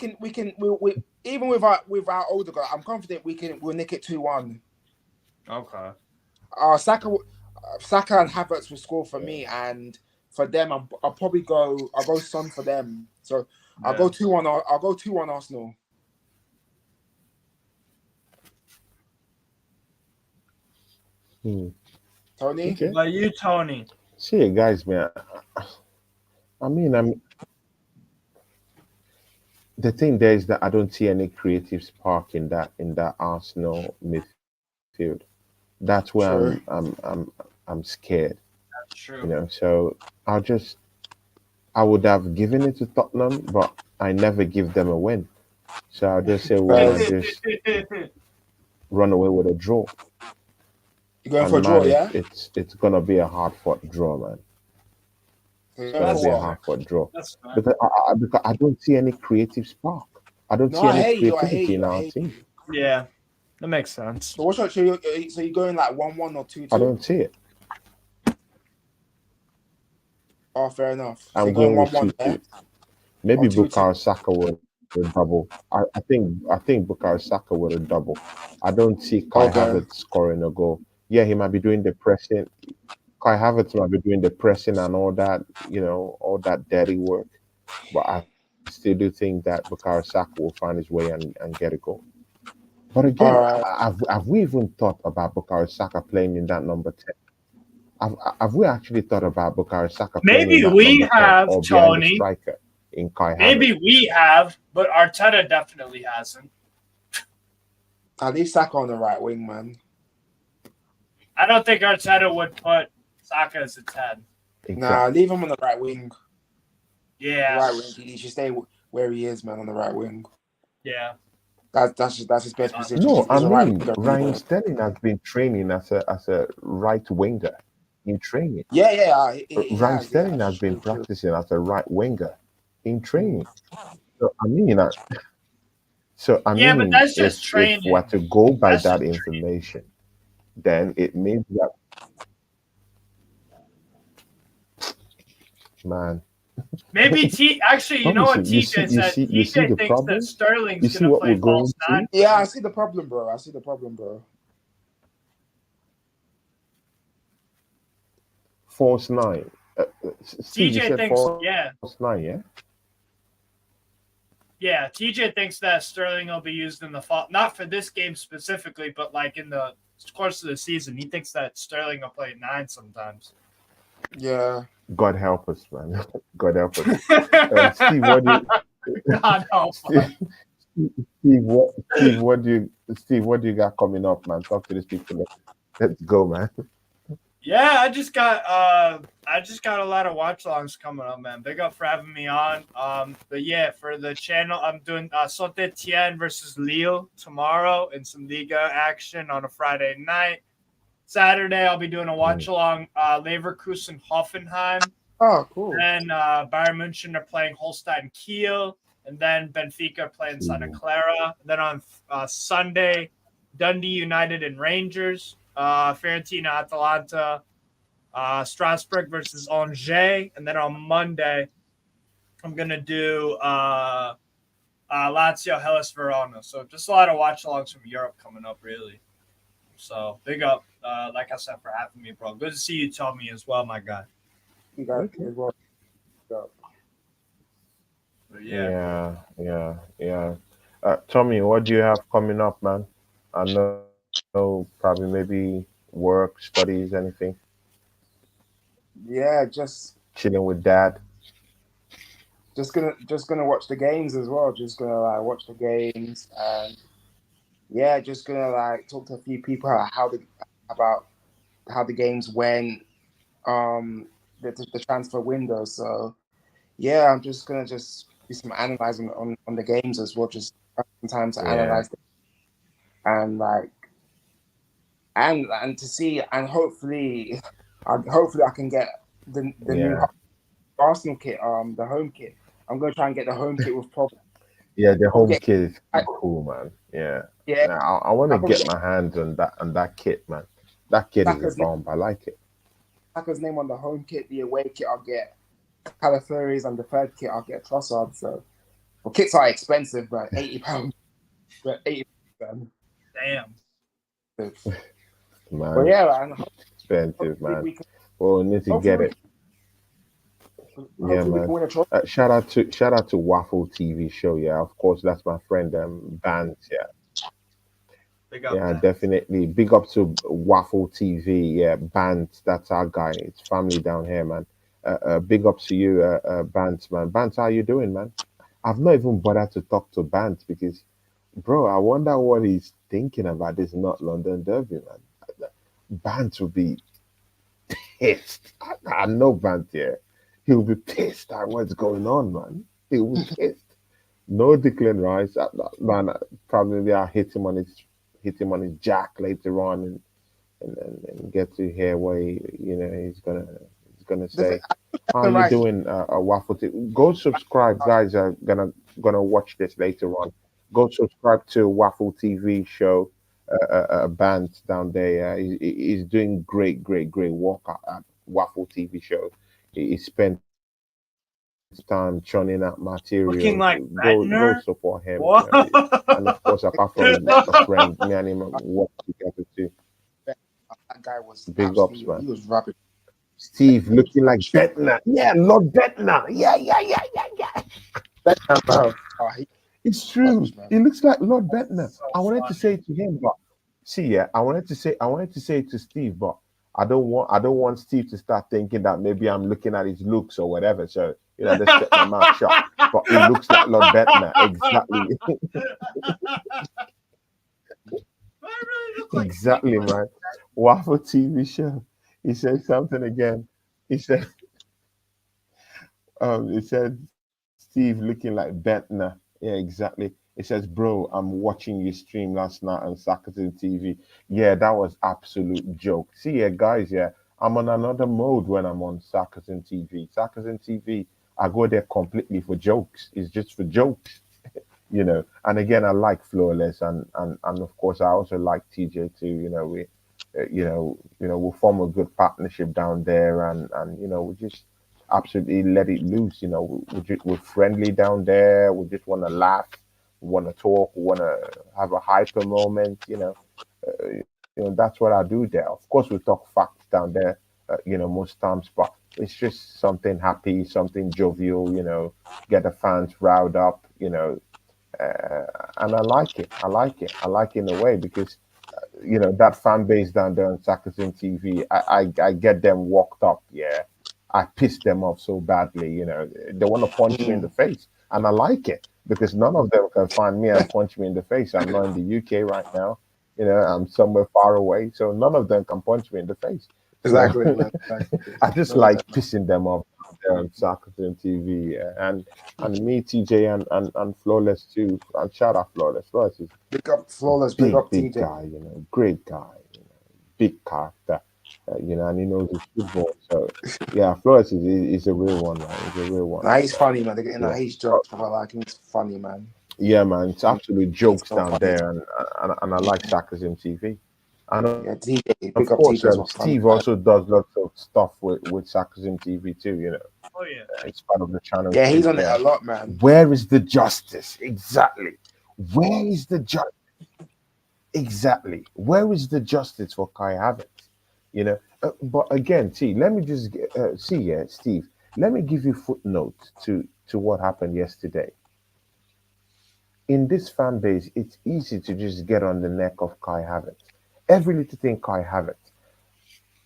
even with our older guy, I'm confident we'll nick it 2-1. Okay. Saka and Havertz will score for me, and for them, I'll go Son for them. So I'll go 2-1. I'll go 2-1 Arsenal. Tony? Okay. But you, Tony. See, guys, man. The thing there is that I don't see any creative spark in that Arsenal midfield. That's where I'm scared. That's true. So I would have given it to Tottenham, but I never give them a win. So I'll just say, well, just run away with a draw. You're going for a draw, yeah? It's gonna be a hard fought draw, man. It's gonna be a hard fought draw. Because I don't see any creative spark. I don't see any creativity in our team. Yeah, that makes sense. So so you're going like 1-1 or 2-2? I don't see it. Oh, fair enough. So I'm going with 1-1. 2-2. Maybe Bukayo Saka will double. I think Bukayo Saka will double. I don't see Kai Havertz scoring a goal. Yeah, he might be doing the pressing. Kai Havertz might be doing the pressing and all that, all that dirty work. But I still do think that Bukayo Saka will find his way and get a goal. But again, have we even thought about Bukayo Saka playing in that number 10? Have we actually thought about Bukayo Saka playing in that we have, or Tony. Striker in Kai Havertz? Maybe we have, but Arteta definitely hasn't. At least Saka on the right wing, man. I don't think Arteta would put Saka as a 10. Exactly. Nah, leave him on the right wing. Yeah. The right wing. He should stay where he is, man, on the right wing. Yeah. That's his best position. No, Ryan Sterling has been training as a right winger in training. Yeah. Ryan Sterling has been practicing as a right winger in training. So but that's just training. If we're to go by that information, then it means that, man, Maybe actually, you know what Thompson, TJ said? you see TJ the thinks that problem? Sterling's You see gonna what we're play going false through? nine. Yeah, I see the problem, bro. I see the problem, bro. False nine. Steve, you TJ said thinks, false yeah. nine, yeah? Yeah, TJ thinks that Sterling will be used in the fall, not for this game specifically, but like in the course of the season. He thinks that Sterling will play 9 sometimes. Yeah. God help us, man. God help us. Steve, what do you God help us. Steve, what do you got coming up, man? Talk to these people. Let's go, man. Yeah, I just got a lot of watch alongs coming up, man. Big up for having me on. But yeah, for the channel, I'm doing Saint-Étienne versus Lille tomorrow in some Liga action on a Friday night. Saturday, I'll be doing a watch along Leverkusen Hoffenheim. Oh, cool. Then Bayern München are playing Holstein Kiel, and then Benfica playing Santa Clara. Then on Sunday, Dundee United and Rangers, Fiorentina Atalanta, Strasbourg versus Angers, and then on Monday, I'm gonna do Lazio Hellas Verona. So just a lot of watch alongs from Europe coming up, really. So big up, like I said, for having me, bro. Good to see you, Tommy, as well, my guy. You guys as well. But yeah. Tommy, what do you have coming up, man? I know probably maybe work, studies, anything. Yeah, just Chilling with dad. gonna watch the games as well. Just gonna like watch the games and yeah, just gonna like talk to a few people about how the games went, the transfer window. So yeah, I'm just gonna do some analyzing on the games as well. Just have some time to analyze them and like and to see and hopefully I can get the new Arsenal kit, the home kit. I'm gonna try and get the home kit with problem. Yeah, the home get- kit is cool, man. Yeah. Yeah, Now, I want to get my hands on that kit, man. That kit is a Saka's bomb. I like it. Saka's name on the home kit. The away kit I'll get Calafiori's, and the third kit I'll get Trossard. So, well, kits are expensive, but £80. But 80. Damn. Man, But yeah, man. expensive, man. We can, Well, we need to get it. Yeah, we man. can win a trophy. Shout out to Waffle TV show. Yeah, of course, that's my friend Bands. Yeah, Big up, yeah, man. definitely. Big up to Waffle TV. Yeah, Bands. That's our guy. It's family down here, man. Big up to you, Bands, man. Bands, how you doing, man? I've not even bothered to talk to Bands because, bro, I wonder what he's thinking about this North London derby, man. Bands will be pissed. I know Bands here. He'll be pissed at what's going on, man. He'll be pissed. No Declan Rice, man. Probably I'll hit him on his jack later on, and get to hear what he's gonna say. How are you doing, Waffle? Go subscribe, guys. Are gonna watch this later on. Go subscribe to Waffle TV show. Band down there. He's doing great work at Waffle TV show. He spent time churning out material. Looking like go support him. What? And of course, apart from a friend, me and him work together too. That guy was Big ups, man. He was rubbish. Steve looking like Bettner. Yeah, Lord Bettner. Yeah. Bettner, bro. It's true. He looks like Lord Bettner. So I wanted to say it to him, but I wanted to say it to Steve, but I don't want Steve to start thinking that maybe I'm looking at his looks or whatever. So just kept my mouth shut. But he looks like Lord Bettner, exactly. Exactly, man. Waffle TV show. He said something again. He said, Steve looking like Bettner. Yeah, exactly. It says, bro, I'm watching you stream last night on Sakaton TV. Yeah, that was absolute joke. See, yeah, guys, yeah, I'm on another mode when I'm on Sakaton TV. Sakaton TV, I go there completely for jokes. It's just for jokes, And again, I like Flawless, and of course, I also like TJ too. We form a good partnership down there, and we just absolutely let it loose. We're friendly down there. We just want to laugh, we want to talk, we want to have a hyper moment. That's what I do there. Of course, we talk facts down there, most times, but it's just something happy, something jovial. Get the fans riled up. And I like it. I like it. I like it in a way because that fan base down there on Sarkisian TV, I get them walked up. Yeah, I piss them off so badly. They want to punch me in the face, and I like it because none of them can find me and punch me in the face. I'm not in the UK right now. I'm somewhere far away, so none of them can punch me in the face. Exactly, So man. I just like pissing them off there on Sarkisian TV, and me, TJ, and Flawless too. And shout out Flawless. Flawless is Big up Flawless, big up big TJ. guy, great guy, big character, and he knows his football. So yeah, Flores is a real one, man. He's a real one. Nah, he's funny, man. Yeah. He's jokes, but I like him. He's funny, man. Yeah, man. It's absolute jokes so down funny. there, and I like Sarkisian TV. And Yeah, TJ, of big up course, TJ. Steve also does lots of stuff with Sarkisian TV too. Oh yeah, it's part of the channel. Yeah, he's on it a lot, man. Where is the justice? Exactly. Where is the justice? Exactly. Where is the justice for Kai Havertz? But again, let me just Steve. Let me give you footnotes to what happened yesterday. In this fan base, it's easy to just get on the neck of Kai Havertz. Every little thing Kai Havertz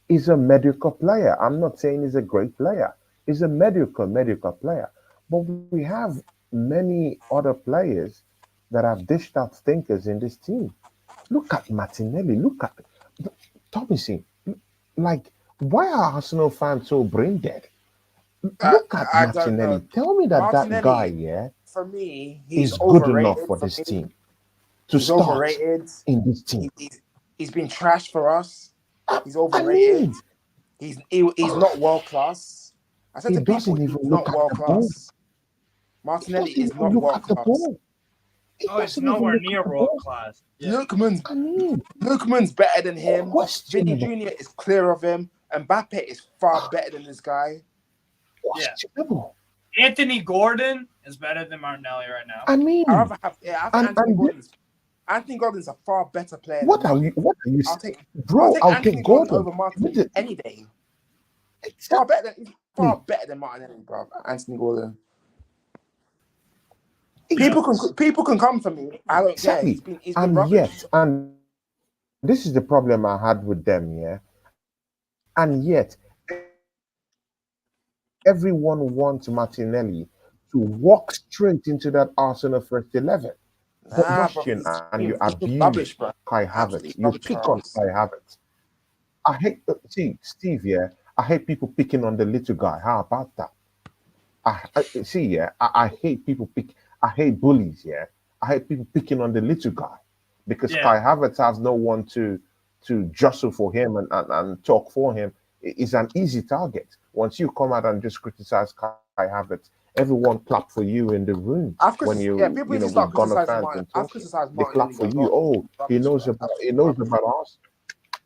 is a mediocre player. I'm not saying he's a great player. He's a mediocre player. But we have many other players that have dished out stinkers in this team. Look at Martinelli. Look at Thomason. Like, why are Arsenal fans so brain dead? Look at Martinelli. Tell me that guy, yeah, for me, he's good enough for this team to start overrated in this team. He's been trash for us. He's overrated. He's not world class. I said to people, he's not world class. Martinelli is not world class. Oh, it's nowhere near world class. Yeah. Lookman's better than him. Vinny Jr. is clear of him. Mbappe is far better than this guy. Yeah. Anthony Gordon is better than Martinelli right now. Anthony Gordon's a far better player. What are you saying? I'll take Gordon over Martinelli any day. It's far better than Martinelli, bro. Anthony Gordon. People can come for me. I don't care. He's been rubbish. And this is the problem I had with them, yeah. And yet, everyone wants Martinelli to walk straight into that Arsenal first 11. And you abuse Kai Havertz. You pick on Kai Havertz. I hate, Steve, yeah. I hate people picking on the little guy. How about that? I hate people I hate bullies, yeah. I hate people picking on the little guy because Kai Havertz has no one to jostle for him and talk for him. It's an easy target. Once you come out and just criticize Kai Havertz, everyone clap for you in the room. When we've gone to fans and talk, they clap for you. Oh, he knows about us.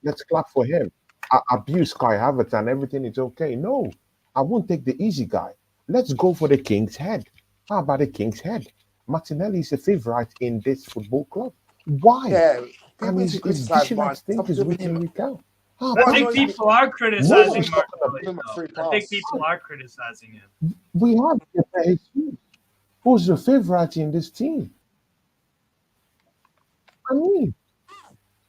Let's clap for him. I abuse Kai Havertz and everything is okay. No, I won't take the easy guy. Let's go for the king's head. How about the king's head? Martinelli is a favorite in this football club. Why? Yeah, and he's dishing out stinkers week in, week out. I think people are criticizing Martinelli. I think people are criticizing him. We have Gabriel Jesus, who's the favorite in this team.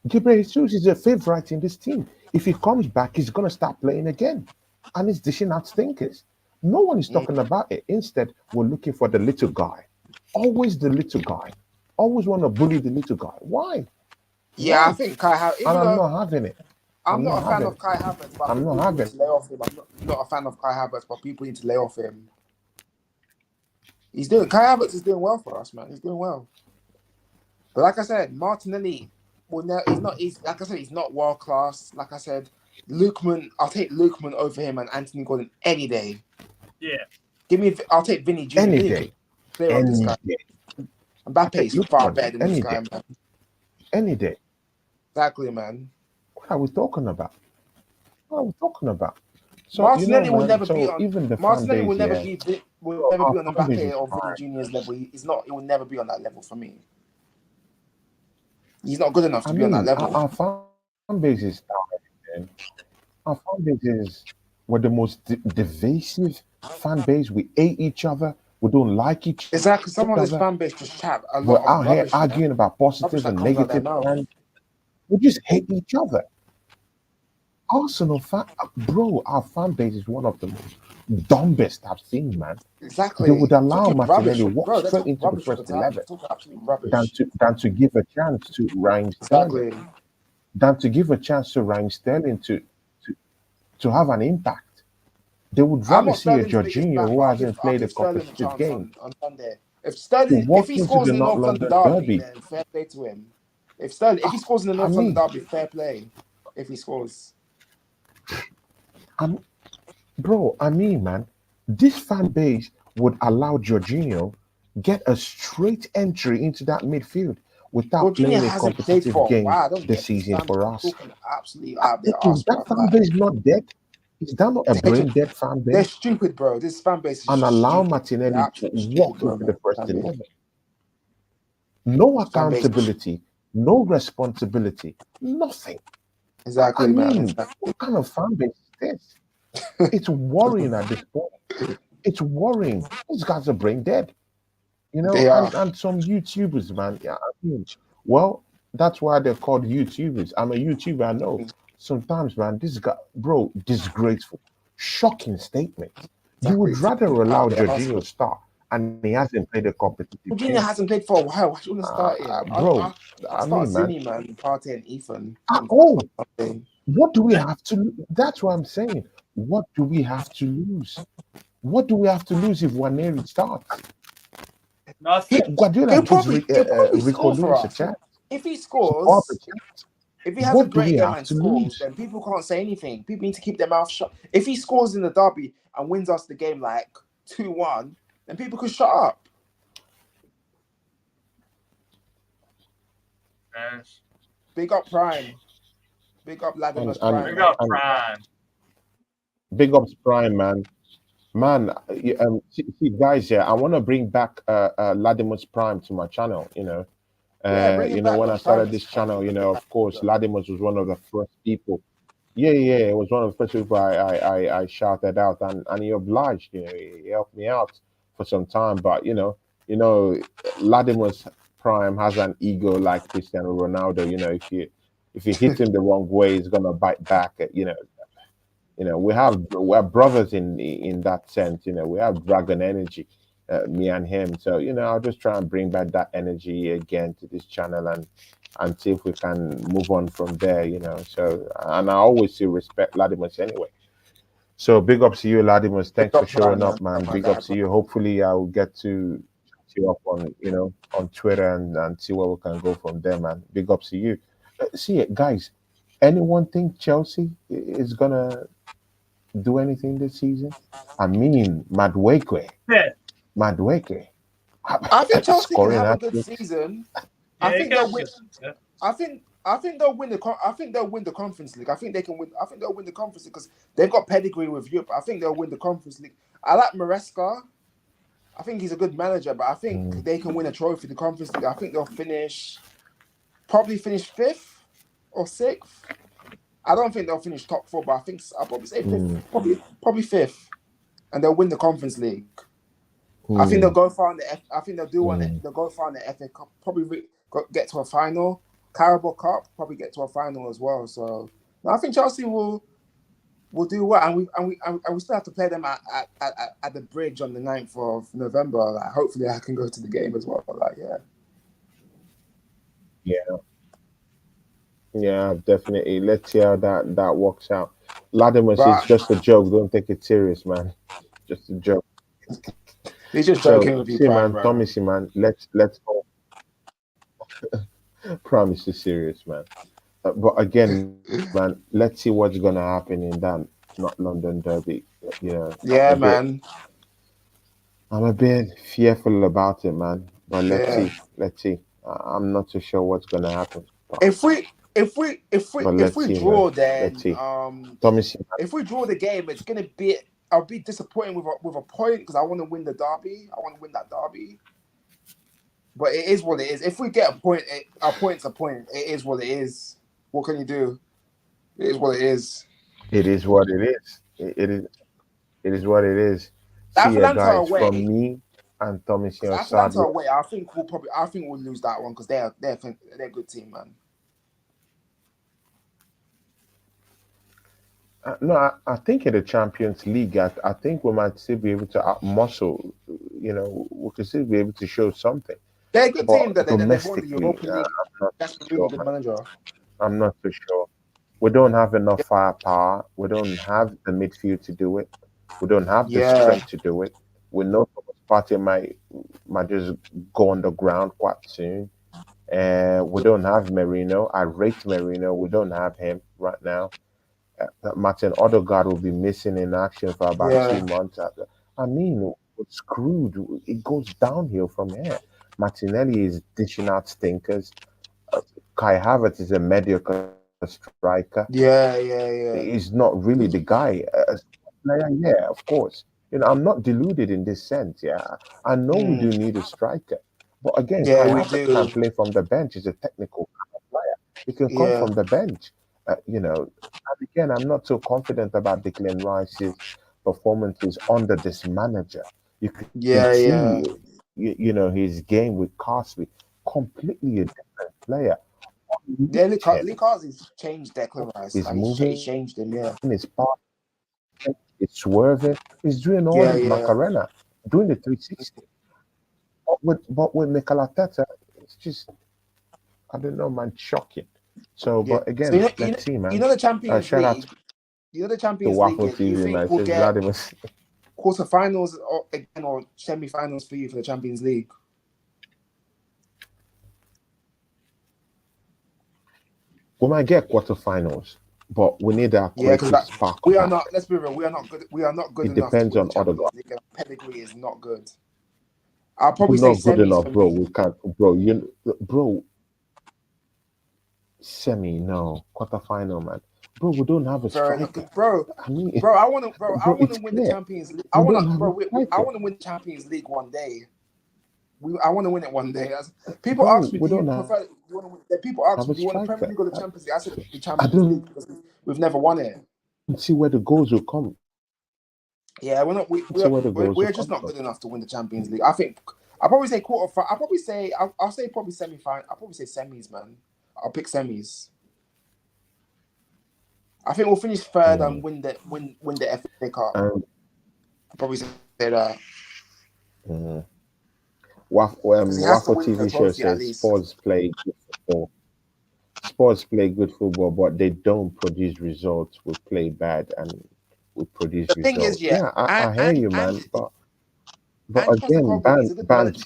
Gabriel Jesus is a favorite in this team. If he comes back, he's going to start playing again. And he's dishing out stinkers. No one is talking about it. Instead, we're looking for the little guy. Always the little guy. Always want to bully the little guy. Why? Yeah, I think Kai Havertz. And I'm not having it. I'm not a fan of Kai Havertz, but I'm not having it. Lay off him. I'm not a fan of Kai Havertz, but people need to lay off him. Kai Havertz is doing well for us, man. He's doing well. But like I said, Martinelli, he's not world class. Like I said, Lookman, I'll take Lookman over him and Anthony Gordon any day. Yeah. I'll take Vinny Jr. any day. This guy. Mbappe is far better than this guy, man. Any day. Exactly, man. What are we talking about? So Martinelli will man. never be So on. even the fan Martinelli base, will never yeah, be will bro, never our be on fan base Mbappe is or Vinny fine. Junior's level. He's not. He will never be on that level for me. He's not good enough I to be on that mean, level. our fan base is man. Our fan base is we're the most divisive fan base. We hate each other. We don't like each Exactly. Some of this other. fan base just chat a We're lot of out here rubbish, man. arguing about Rubbish positive that and comes out their negative, mouth. and we just hate each other. Arsenal fan, bro, our fan base is one of the most dumbest I've seen, man. They Exactly. would allow Talking rubbish, Martinelli walk bro. They straight talk into the rubbish all the first time. 11 Talk absolute rubbish. than to give a chance to Raheem Sterling, Exactly. to have an impact. They would I'm rather not see a Sterling's biggest Jorginho fan, who but hasn't I'll played a give Sterling a competitive chance game on Sunday. to If walk he into scores the in the North North London London derby, derby. then fair play to him. If he scores in the I North London mean, derby, fair play. If he scores, I'm, bro, man, this fan base would allow Jorginho get a straight entry into that midfield without Jorginho playing a hasn't played competitive for a game while. I don't this get this season fan for base us. talking absolutely out of their Is arse, that bro. fan Like base not dead? Is that not a brain dead fan they're base? stupid, bro. This fan base is And just allow stupid. They're Martinelli to absolutely stupid, walk bro. into the Man. first Fan base. 11. No Fan base. accountability, no responsibility, nothing. Exactly, I man. mean, Exactly. what kind of fan base is this? It's worrying at this point. It's worrying. These guys are brain dead, They are. and some YouTubers, man. Yeah, I mean, well, that's why they're called YouTubers. I'm a YouTuber, I know. Sometimes, man, this guy, bro, disgraceful, shocking statement. You Exactly. would rather Out allow of their arse. Jorginho start, and he hasn't played a competitive Jorginho game. hasn't played for a while. Why shouldn't I start him? Bro, I'll I start mean, man, Zinni, man, Partey and Ethan. oh, what do we have to That's what I'm saying. What do we have to lose? What do we have to lose if Waneri starts? Nothing. Guardiola gives He'll probably Rico score for Lewis a us. chance. If he Half a scores, chance. if he has a What do great we game have and to scores, lose? then people can't say anything. People need to keep their mouth shut. If he scores in the derby and wins us the game like 2-1, then people could shut up. Yes. Big up Prime. Big up Latimer's And Prime. Big up and Prime. big ups Prime, man. Man, see, guys, yeah, I want to bring back Latimer's Prime to my channel. Yeah, bring it back, When I man. started Prime this is channel, bring it back. of course, Latimer's was one of the first people. Yeah, it was one of the first people I shouted out, and he obliged. He helped me out for some time. But Latimer's Prime has an ego like Cristiano Ronaldo. If you hit him the wrong way, he's gonna bite back. We're brothers in that sense. We have dragon energy, me and him. So I'll just try and bring back that energy again to this channel and see if we can move on from there. So, and I always see respect Ladimus anyway. So big ups to you, Ladimus. Big Thanks for up showing Prime, up, man. man. Oh my Big God, ups to you. Hopefully, I'll get to chat you up on Twitter and see where we can go from there, man. Big ups to you. See it, guys. Anyone think Chelsea is gonna do anything this season? I mean, Madueke. Yeah. I think Chelsea can Scoring have a hat good tricks. season. Yeah, I think they'll win. yeah. I think they'll win the Conference League. I think they can win. I think they'll win the Conference League because they've got pedigree with Europe. I think they'll win the Conference League. I like Maresca. I think he's a good manager, but I think they can win a trophy, the Conference League. I think they'll probably finish 5th or 6th. I don't think they'll finish top 4, but I'll probably say 5th, probably 5th, and they'll win the Conference League. I think they'll go far in the. I think they'll do one. They'll go far in the FA Cup. Probably get to a final. Carabao Cup probably get to a final as well. So no, I think Chelsea will do well, and we still have to play them at the Bridge on the 9th of November. Like, hopefully, I can go to the game as well. Yeah, definitely. Let's see how that works out. Latimus is But just a joke. Don't take it serious, man. Just a joke. he's just So, joking with you, see, Prime, man, bro. Thomas, man. Let's go. Promise is serious, man. But again, man, let's see what's gonna happen in that not London derby. Yeah, man. I'm a bit fearful about it, man. But let's Yeah. see. Let's see. I'm not too sure what's gonna happen. But If if we But let's see, man. draw, then Let's see. Thomas, if we draw the game, it's gonna be. I'll be disappointed with a point because I want to win the derby. I want to win that derby. But it is what it is. If we get a point, a point's a point. It is what it is. What can you do? It is what it is. it is what it is. It is what it is. See ya, Atalanta guys. away. From me and Thomas, Atalanta away. I think we'll lose that one because they're a good team, man. No, I think in the Champions League, I think we might still be able to outmuscle. You know, we could still be able to show something. They're a good team. That they've won the Domestically, Europa League. That's a really good manager. I'm not so sure. We don't have enough firepower. We don't have the midfield to do it. We don't have the strength to do it. We know Partey might just go on the ground quite soon. We don't have Merino. I rate Merino. We don't have him right now. Martin Odegaard will be missing in action for about 2 months. I mean, we're screwed. It goes downhill from here. Martinelli is dishing out stinkers. Kai Havertz is a mediocre striker. Yeah. He's not really the guy. As a player, yeah, of course. You know, I'm not deluded in this sense. Yeah, I know we do need a striker, but again, Kai Havertz can play from the bench. He's a technical player. He can come from the bench. You know, and again, I'm not so confident about Declan Rice's performances under this manager. You can see, you know, his game with Carsley, completely a different player. Yeah, Lee Carsley's changed Declan Rice. He's moving. He's changed him, His part, he's swerving. He's doing all his Macarena, doing the 360. But with Mikel Arteta, it's just, I don't know, man, shocking. So, but again, let's see, man. You know the Champions League. Out you know the Champions League. You think we'll get quarterfinals or semi-finals for you for the Champions League? We might get quarterfinals, but we need that spark. We are not. Let's be real. We are not good. We are not good enough. It depends on other guys. Pedigree is not good. I'll probably say not good enough, bro. We can't, bro. Semi, no quarterfinal, man. Bro, we don't have a striker. Bro, I want to win the Champions League. I want to win the Champions League one day. I want to win it one day. People ask me, do you want to win? People ask me, do you want the Premier League or the Champions League? I said the Champions League because we've never won it. See where the goals will come. Yeah, we're not. We're just not good enough to win the Champions League. I think I'll probably say quarterfinal. I'll say probably semi-final. I'll probably say semis, man. I'll pick semis. I think we'll finish third and win the FA Cup. I'll probably say that. Waffle TV show says Spurs play good football. Spurs play good football, but they don't produce results. We play bad and we produce results. Thing is, I hear you, man. But again, Bant,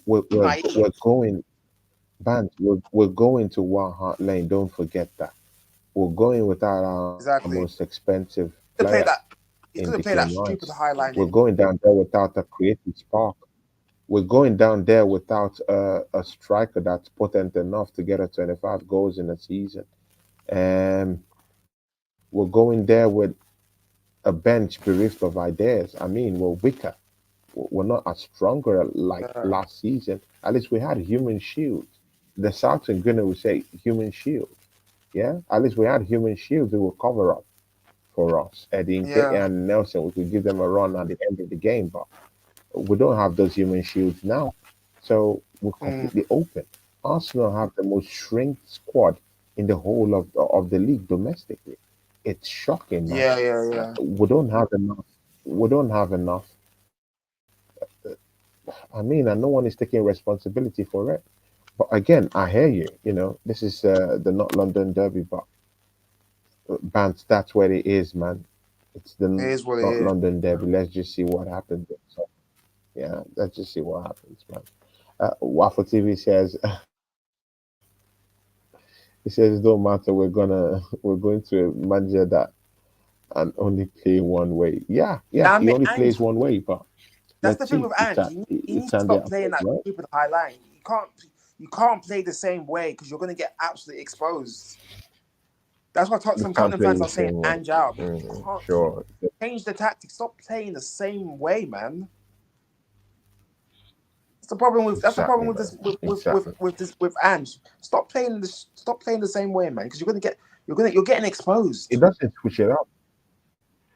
we're going. Bant, we're going to One Hart Lane. Don't forget that. We're going without our most expensive player. He's going to play that stupid high line. We're going down there without a creative spark. We're going down there without a striker that's potent enough to get us 25 goals in a season. And we're going there with a bench bereft of ideas. I mean, we're weaker. We're not as stronger like last season. At least we had human shield. The Southern Gunner would say human shield. Yeah, at least we had human shields. It will cover up for us. Eddie and Nelson, we could give them a run at the end of the game, but we don't have those human shields now. So we're completely open. Arsenal have the most shrink squad in the whole of the league domestically. It's shocking, man. Yeah. We don't have enough. We don't have enough. I mean, and no one is taking responsibility for it. But again, I hear you. You know, this is the not London derby, but Bant, that's where it is, man. It's the not London derby. Let's just see what happens. So, yeah, let's just see what happens, man. Waffle TV says, he says, it don't matter. We're going to manager that and only play one way. Yeah. He only plays one way, but that's the thing with Ange. He needs to stop playing that stupid high line. You can't play the same way because you're going to get absolutely exposed. That's why You some can't Tottenham play fans the are saying same way. Ange out. You can't Sure. change the tactics. Stop playing the same way, man. That's the problem with Exactly, with man. this Exactly. with Ange. Stop playing the same way, man. Because you're getting exposed. It doesn't switch it up.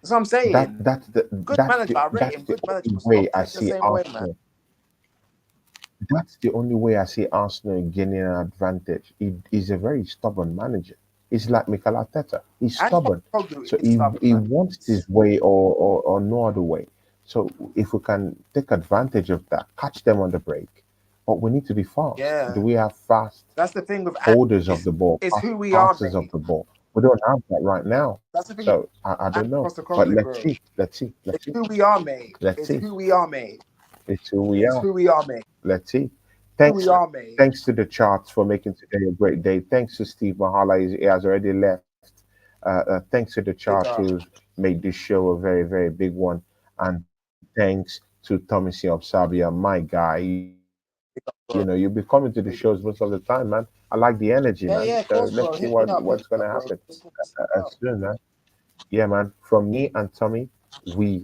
That's what I'm saying. That's the Good manager, I rate him. Good manager, only but way stop I playing the see same way, man. Arsenal. That's the only way I see Arsenal gaining an advantage. He's a very stubborn manager. He's like Mikel Arteta. He's Ange stubborn. Postecoglou So is stubborn, he man. wants this way or no other way. So if we can take advantage of that, catch them on the break. But we need to be fast. Yeah. Do we have fast That's the thing with holders of the ball, it's who we passes are, of mate. the ball? We don't have that right now. That's the thing. So I don't know. But let's see. Let's see. Let's see. It's who we are, mate. Let's see. Who we are, mate. It's who we are. Who we are, mate. Let's see. Who we are, mate. Thanks to the charts for making today a great day. Thanks to Steve Mahala, he has already left. Thanks to the charts who's made this show a very, very big one. And thanks to Thomas of Sabia, my guy. You know, you'll be coming to the shows most of the time, man. I like the energy, man. Yeah, So let's see what's going to happen soon, man. Yeah, man. From me and Tommy, we